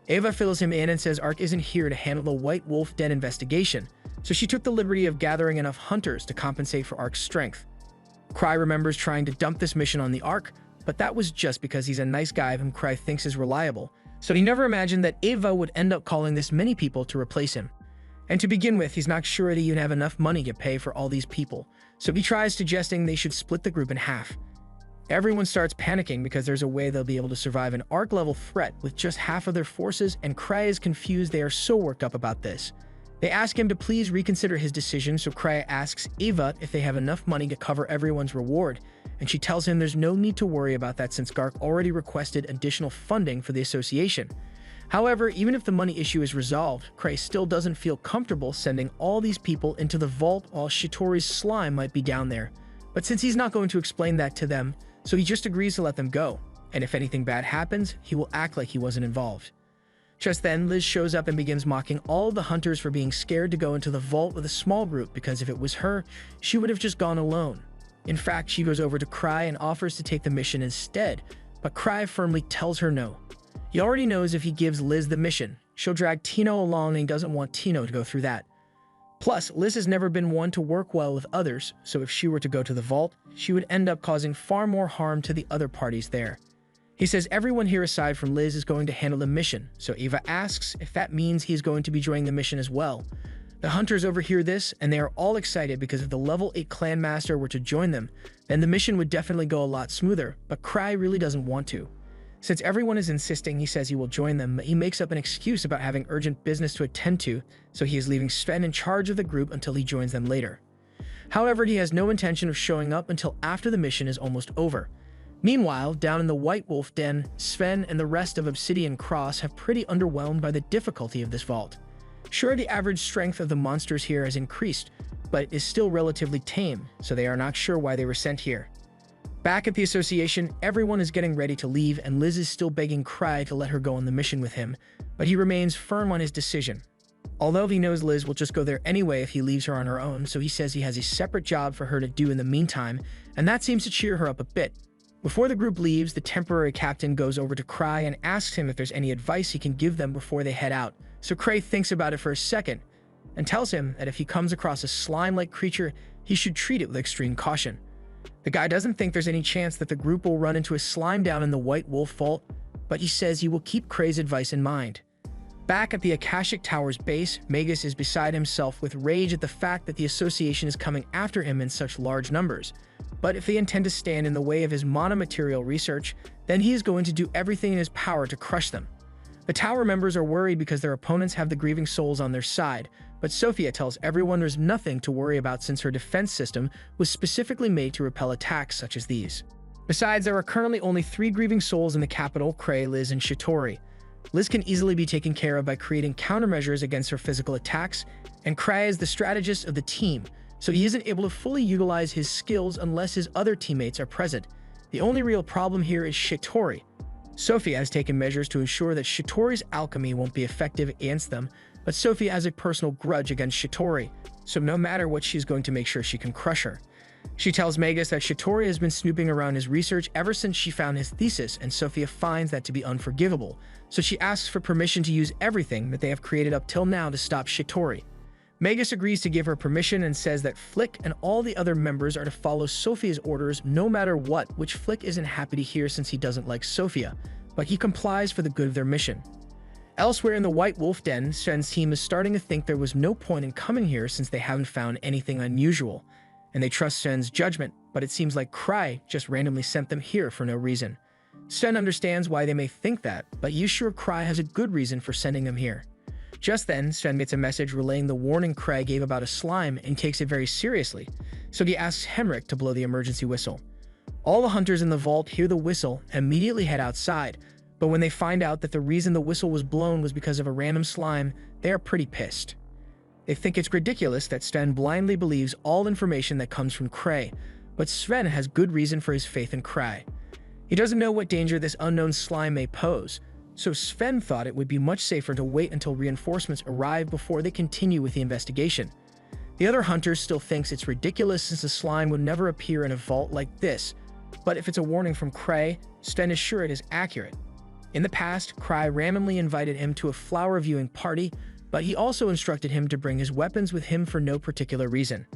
Ava fills him in and says Ark isn't here to handle the White Wolf Den investigation, so she took the liberty of gathering enough hunters to compensate for Ark's strength. Kray remembers trying to dump this mission on the Ark, but that was just because he's a nice guy whom Kray thinks is reliable, so he never imagined that Ava would end up calling this many people to replace him. And to begin with, he's not sure that he'd have enough money to pay for all these people, so he tries suggesting they should split the group in half. Everyone starts panicking because there's a way they'll be able to survive an Ark-level threat with just half of their forces, and Kray is confused. They are so worked up about this. They ask him to please reconsider his decision, so Kray asks Ava if they have enough money to cover everyone's reward, and she tells him there's no need to worry about that since Gark already requested additional funding for the association. However, even if the money issue is resolved, Kray still doesn't feel comfortable sending all these people into the vault while Shitori's slime might be down there. But since he's not going to explain that to them, so he just agrees to let them go, and if anything bad happens, he will act like he wasn't involved. Just then, Liz shows up and begins mocking all of the hunters for being scared to go into the vault with a small group because if it was her, she would have just gone alone. In fact, she goes over to Kray and offers to take the mission instead, but Kray firmly tells her no. He already knows if he gives Liz the mission, she'll drag Tino along and he doesn't want Tino to go through that. Plus, Liz has never been one to work well with others, so if she were to go to the vault, she would end up causing far more harm to the other parties there. He says everyone here aside from Liz is going to handle the mission, so Ava asks if that means he's going to be joining the mission as well. The hunters overhear this, and they are all excited because if the level 8 clan master were to join them, then the mission would definitely go a lot smoother, but Kray really doesn't want to. Since everyone is insisting, he says he will join them, but he makes up an excuse about having urgent business to attend to, so he is leaving Sven in charge of the group until he joins them later. However, he has no intention of showing up until after the mission is almost over. Meanwhile, down in the White Wolf Den, Sven and the rest of Obsidian Cross have pretty underwhelmed by the difficulty of this vault. Sure, the average strength of the monsters here has increased, but it is still relatively tame, so they are not sure why they were sent here. Back at the association, everyone is getting ready to leave, and Liz is still begging Kray to let her go on the mission with him, but he remains firm on his decision. Although he knows Liz will just go there anyway if he leaves her on her own, so he says he has a separate job for her to do in the meantime, and that seems to cheer her up a bit. Before the group leaves, the temporary captain goes over to Kray and asks him if there's any advice he can give them before they head out, so Kray thinks about it for a second, and tells him that if he comes across a slime-like creature, he should treat it with extreme caution. The guy doesn't think there's any chance that the group will run into a slime down in the White Wolf Vault, but he says he will keep Kray's advice in mind. Back at the Akashic Tower's base, Magus is beside himself with rage at the fact that the association is coming after him in such large numbers. But if they intend to stand in the way of his monomaterial research, then he is going to do everything in his power to crush them. The tower members are worried because their opponents have the grieving souls on their side, but Sophia tells everyone there's nothing to worry about since her defense system was specifically made to repel attacks such as these. Besides, there are currently only 3 grieving souls in the capital: Kray, Liz, and Shitori. Liz can easily be taken care of by creating countermeasures against her physical attacks, and Kray is the strategist of the team, so he isn't able to fully utilize his skills unless his other teammates are present. The only real problem here is Shitori. Sophia has taken measures to ensure that Shitori's alchemy won't be effective against them, but Sophia has a personal grudge against Shitori, so no matter what, she's going to make sure she can crush her. She tells Magus that Shatori has been snooping around his research ever since she found his thesis, and Sophia finds that to be unforgivable, so she asks for permission to use everything that they have created up till now to stop Shatori. Magus agrees to give her permission and says that Flick and all the other members are to follow Sophia's orders no matter what, which Flick isn't happy to hear since he doesn't like Sophia, but he complies for the good of their mission. Elsewhere in the White Wolf Den, Sven's team is starting to think there was no point in coming here since they haven't found anything unusual, and they trust Sven's judgment, but it seems like Cry just randomly sent them here for no reason. Sven understands why they may think that, but he's sure Cry has a good reason for sending them here. Just then, Sven gets a message relaying the warning Cry gave about a slime and takes it very seriously, so he asks Henrik to blow the emergency whistle. All the hunters in the vault hear the whistle and immediately head outside, but when they find out that the reason the whistle was blown was because of a random slime, they are pretty pissed. They think it's ridiculous that Sven blindly believes all information that comes from Cray, but Sven has good reason for his faith in Cray. He doesn't know what danger this unknown slime may pose, so Sven thought it would be much safer to wait until reinforcements arrive before they continue with the investigation. The other hunters still thinks it's ridiculous since the slime would never appear in a vault like this, but if it's a warning from Cray, Sven is sure it is accurate. In the past, Cray randomly invited him to a flower viewing party, but he also instructed him to bring his weapons with him for no particular reason.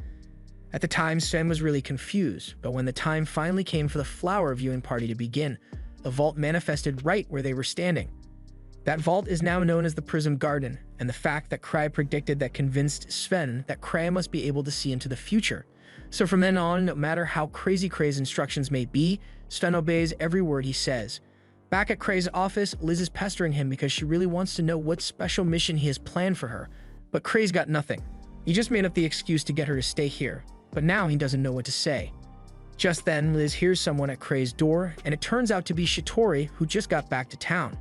At the time, Sven was really confused, but when the time finally came for the flower viewing party to begin, a vault manifested right where they were standing. That vault is now known as the Prism Garden, and the fact that Cray predicted that convinced Sven that Cray must be able to see into the future. So from then on, no matter how crazy Cray's instructions may be, Sven obeys every word he says. Back at Cray's office, Liz is pestering him because she really wants to know what special mission he has planned for her, but Cray's got nothing. He just made up the excuse to get her to stay here, but now he doesn't know what to say. Just then, Liz hears someone at Cray's door, and it turns out to be Shatori, who just got back to town.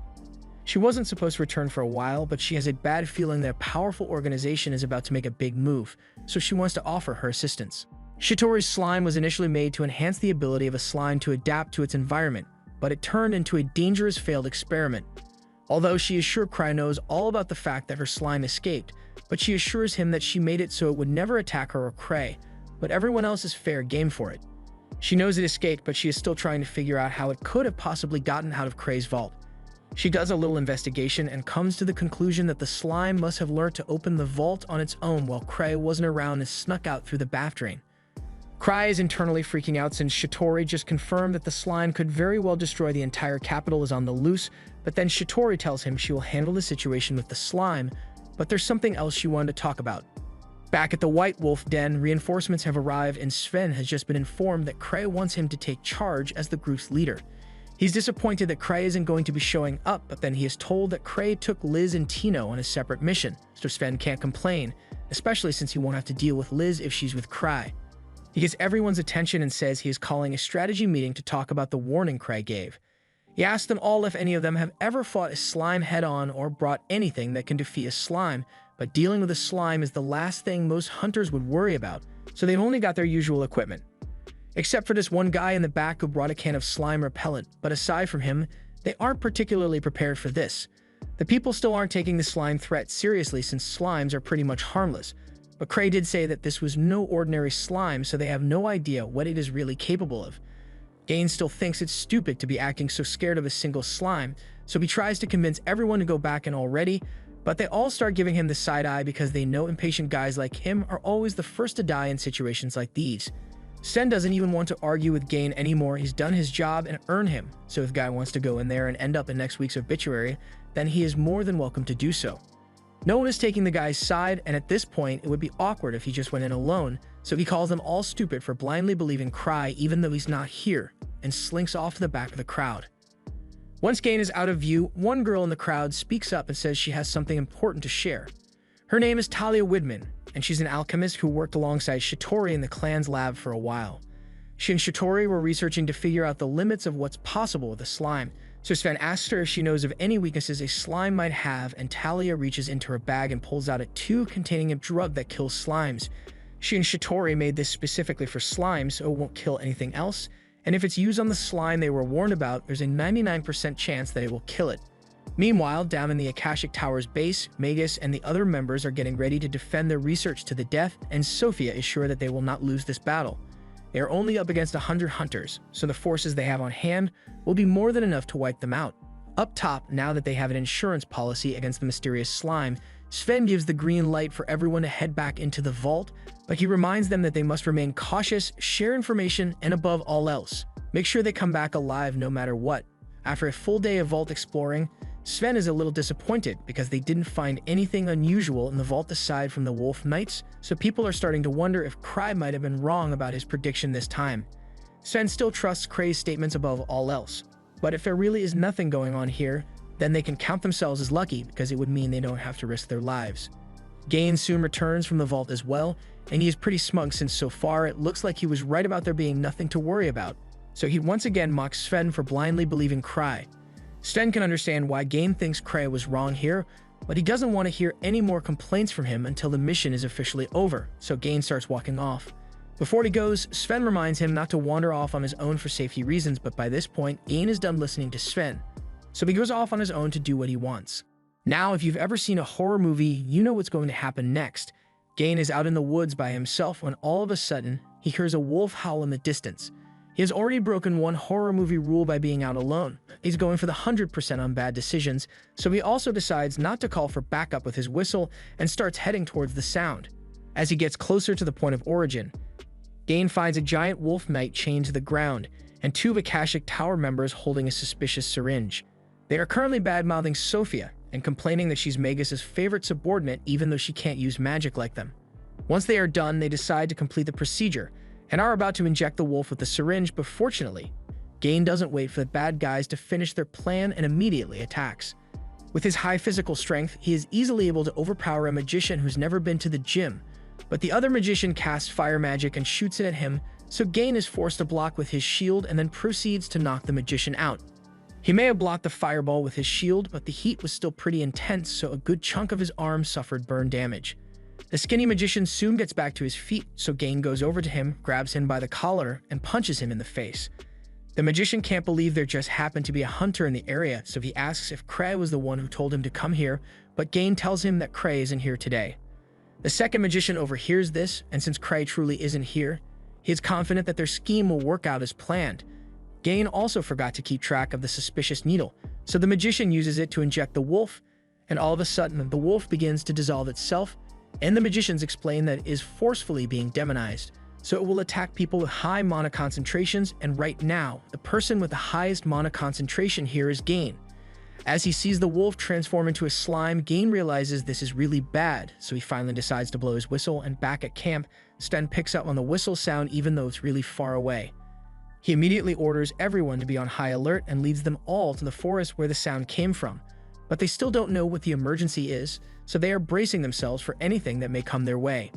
She wasn't supposed to return for a while, but she has a bad feeling that a powerful organization is about to make a big move, so she wants to offer her assistance. Shatori's slime was initially made to enhance the ability of a slime to adapt to its environment, but it turned into a dangerous failed experiment. Although she is sure Cry knows all about the fact that her slime escaped, but she assures him that she made it so it would never attack her or Cray, but everyone else is fair game for it. She knows it escaped, but she is still trying to figure out how it could have possibly gotten out of Cray's vault. She does a little investigation and comes to the conclusion that the slime must have learned to open the vault on its own while Cray wasn't around and snuck out through the bath drain. Cry is internally freaking out since Shatori just confirmed that the slime could very well destroy the entire capital is on the loose, but then Shatori tells him she will handle the situation with the slime, but there's something else she wanted to talk about. Back at the White Wolf Den, reinforcements have arrived and Sven has just been informed that Cray wants him to take charge as the group's leader. He's disappointed that Cray isn't going to be showing up, but then he is told that Cray took Liz and Tino on a separate mission, so Sven can't complain, especially since he won't have to deal with Liz if she's with Cray. He gets everyone's attention and says he is calling a strategy meeting to talk about the warning Cray gave. He asks them all if any of them have ever fought a slime head-on or brought anything that can defeat a slime, but dealing with a slime is the last thing most hunters would worry about, so they've only got their usual equipment. Except for this one guy in the back who brought a can of slime repellent, but aside from him, they aren't particularly prepared for this. The people still aren't taking the slime threat seriously since slimes are pretty much harmless, but Cray did say that this was no ordinary slime, so they have no idea what it is really capable of. Gaines still thinks it's stupid to be acting so scared of a single slime, so he tries to convince everyone to go back in already, but they all start giving him the side eye because they know impatient guys like him are always the first to die in situations like these. Sven doesn't even want to argue with Gain anymore. He's done his job and earned him, so if Guy wants to go in there and end up in next week's obituary, then he is more than welcome to do so. No one is taking the guy's side, and at this point, it would be awkward if he just went in alone, so he calls them all stupid for blindly believing Cry even though he's not here, and slinks off to the back of the crowd. Once Gain is out of view, one girl in the crowd speaks up and says she has something important to share. Her name is Talia Widman, and she's an alchemist who worked alongside Shatori in the clan's lab for a while. She and Shatori were researching to figure out the limits of what's possible with a slime, so Sven asks her if she knows of any weaknesses a slime might have, and Talia reaches into her bag and pulls out a tube containing a drug that kills slimes. She and Shatori made this specifically for slimes, so it won't kill anything else, and if it's used on the slime they were warned about, there's a 99% chance that it will kill it. Meanwhile, down in the Akashic Tower's base, Magus and the other members are getting ready to defend their research to the death, and Sophia is sure that they will not lose this battle. They are only up against 100 hunters, so the forces they have on hand will be more than enough to wipe them out. Up top, now that they have an insurance policy against the mysterious slime, Sven gives the green light for everyone to head back into the vault, but he reminds them that they must remain cautious, share information, and above all else, make sure they come back alive no matter what. After a full day of vault exploring, Sven is a little disappointed because they didn't find anything unusual in the vault aside from the Wolf Knights, so people are starting to wonder if Cry might have been wrong about his prediction this time. Sven still trusts Cray's statements above all else, but if there really is nothing going on here, then they can count themselves as lucky because it would mean they don't have to risk their lives. Gain soon returns from the vault as well, and he is pretty smug since so far it looks like he was right about there being nothing to worry about. So he once again mocks Sven for blindly believing Cry. Sven can understand why Gain thinks Cray was wrong here, but he doesn't want to hear any more complaints from him until the mission is officially over, so Gain starts walking off. Before he goes, Sven reminds him not to wander off on his own for safety reasons, but by this point, Gain is done listening to Sven, so he goes off on his own to do what he wants. Now, if you've ever seen a horror movie, you know what's going to happen next. Gain is out in the woods by himself when all of a sudden, he hears a wolf howl in the distance. He has already broken one horror movie rule by being out alone. He's going for the 100% on bad decisions, so he also decides not to call for backup with his whistle and starts heading towards the sound. As he gets closer to the point of origin, Gain finds a giant wolf knight chained to the ground and two Akashic Tower members holding a suspicious syringe. They are currently bad-mouthing Sophia and complaining that she's Magus's favorite subordinate even though she can't use magic like them. Once they are done, they decide to complete the procedure and are about to inject the wolf with the syringe, but fortunately, Gain doesn't wait for the bad guys to finish their plan and immediately attacks. With his high physical strength, he is easily able to overpower a magician who's never been to the gym, but the other magician casts fire magic and shoots it at him, so Gain is forced to block with his shield and then proceeds to knock the magician out. He may have blocked the fireball with his shield, but the heat was still pretty intense, so a good chunk of his arm suffered burn damage. The skinny magician soon gets back to his feet, so Gain goes over to him, grabs him by the collar, and punches him in the face. The magician can't believe there just happened to be a hunter in the area, so he asks if Cray was the one who told him to come here, but Gain tells him that Cray isn't here today. The second magician overhears this, and since Cray truly isn't here, he is confident that their scheme will work out as planned. Gain also forgot to keep track of the suspicious needle, so the magician uses it to inject the wolf, and all of a sudden, the wolf begins to dissolve itself, and the magicians explain that it is forcefully being demonized, so it will attack people with high mana concentrations, and right now, the person with the highest mana concentration here is Gain. As he sees the wolf transform into a slime, Gain realizes this is really bad, so he finally decides to blow his whistle, and back at camp, Sven picks up on the whistle sound even though it's really far away. He immediately orders everyone to be on high alert and leads them all to the forest where the sound came from, but they still don't know what the emergency is, so they are bracing themselves for anything that may come their way.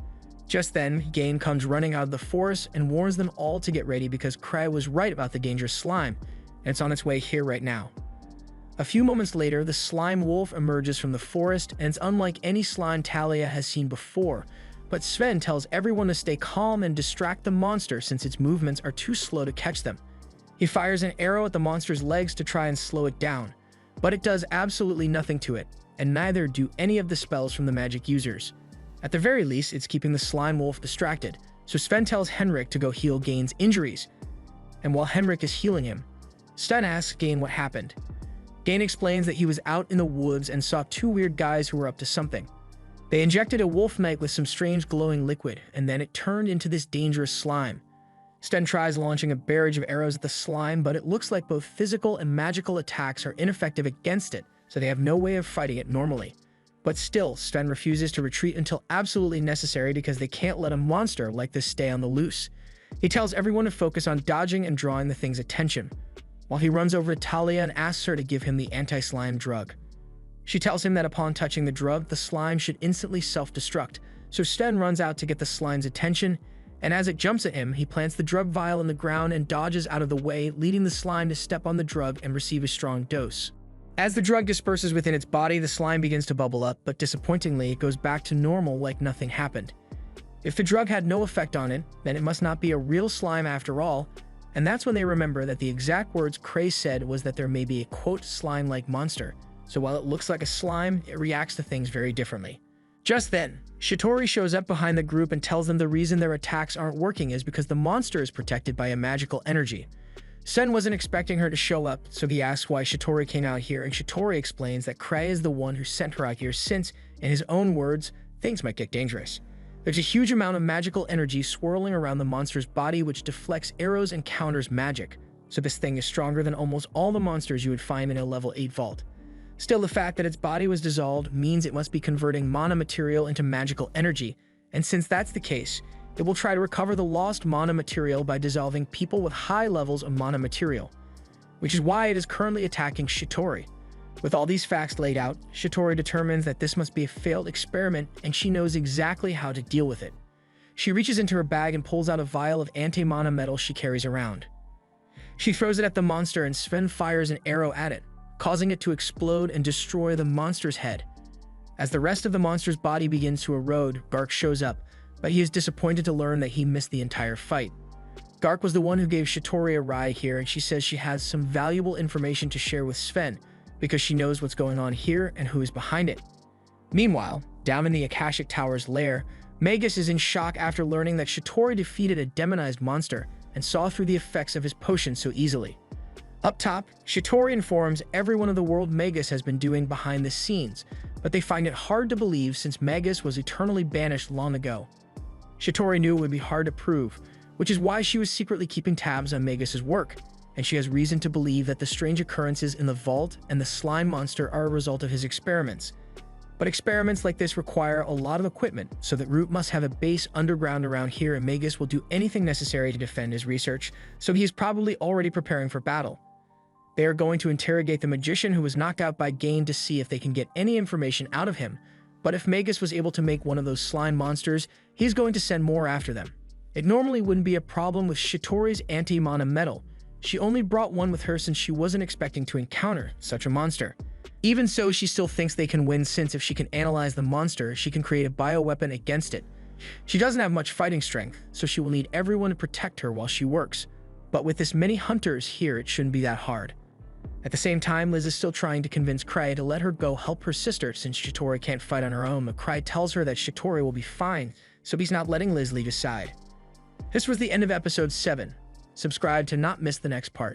Just then, Gain comes running out of the forest and warns them all to get ready because Cray was right about the dangerous slime, and it's on its way here right now. A few moments later, the slime wolf emerges from the forest, and it's unlike any slime Talia has seen before, but Sven tells everyone to stay calm and distract the monster since its movements are too slow to catch them. He fires an arrow at the monster's legs to try and slow it down, but it does absolutely nothing to it, and neither do any of the spells from the magic users. At the very least, it's keeping the slime wolf distracted, so Sven tells Henrik to go heal Gain's injuries. And while Henrik is healing him, Sven asks Gain what happened. Gain explains that he was out in the woods and saw two weird guys who were up to something. They injected a wolf knight with some strange glowing liquid, and then it turned into this dangerous slime. Sven tries launching a barrage of arrows at the slime, but it looks like both physical and magical attacks are ineffective against it, so they have no way of fighting it normally. But still, Sven refuses to retreat until absolutely necessary because they can't let a monster like this stay on the loose. He tells everyone to focus on dodging and drawing the thing's attention, while he runs over to Talia and asks her to give him the anti-slime drug. She tells him that upon touching the drug, the slime should instantly self-destruct, so Sven runs out to get the slime's attention, and as it jumps at him, he plants the drug vial in the ground and dodges out of the way, leading the slime to step on the drug and receive a strong dose. As the drug disperses within its body, the slime begins to bubble up, but disappointingly, it goes back to normal like nothing happened. If the drug had no effect on it, then it must not be a real slime after all, and that's when they remember that the exact words Cray said was that there may be a quote slime-like monster, so while it looks like a slime, it reacts to things very differently. Just then, Shitori shows up behind the group and tells them the reason their attacks aren't working is because the monster is protected by a magical energy. Sen wasn't expecting her to show up, so he asks why Shitori came out here, and Shitori explains that Cray is the one who sent her out here since, in his own words, things might get dangerous. There's a huge amount of magical energy swirling around the monster's body which deflects arrows and counters magic, so this thing is stronger than almost all the monsters you would find in a level 8 vault. Still, the fact that its body was dissolved means it must be converting mana material into magical energy, and since that's the case, it will try to recover the lost mana material by dissolving people with high levels of mana material, which is why it is currently attacking Shitori. With all these facts laid out, Shitori determines that this must be a failed experiment and she knows exactly how to deal with it. She reaches into her bag and pulls out a vial of anti-mana metal she carries around. She throws it at the monster and Sven fires an arrow at it, causing it to explode and destroy the monster's head. As the rest of the monster's body begins to erode, Gark shows up, but he is disappointed to learn that he missed the entire fight. Gark was the one who gave Shitori a ride here, and she says she has some valuable information to share with Sven because she knows what's going on here and who is behind it. Meanwhile, down in the Akashic Tower's lair, Magus is in shock after learning that Shitori defeated a demonized monster and saw through the effects of his potion so easily. Up top, Shitori informs everyone of the world Magus has been doing behind the scenes, but they find it hard to believe since Magus was eternally banished long ago. Shitori knew it would be hard to prove, which is why she was secretly keeping tabs on Magus's work, and she has reason to believe that the strange occurrences in the vault and the slime monster are a result of his experiments. But experiments like this require a lot of equipment, so that Root must have a base underground around here, and Magus will do anything necessary to defend his research, so he is probably already preparing for battle. They are going to interrogate the magician who was knocked out by Gain to see if they can get any information out of him, but if Magus was able to make one of those slime monsters, he's going to send more after them. It normally wouldn't be a problem with Shitori's anti-mana metal. She only brought one with her since she wasn't expecting to encounter such a monster. Even so, she still thinks they can win since if she can analyze the monster, she can create a bioweapon against it. She doesn't have much fighting strength, so she will need everyone to protect her while she works. But with this many hunters here, it shouldn't be that hard. At the same time, Liz is still trying to convince Cray to let her go help her sister since Shitori can't fight on her own, but Cray tells her that Shitori will be fine, so he's not letting Liz leave his side. This was the end of episode 7. Subscribe to not miss the next part.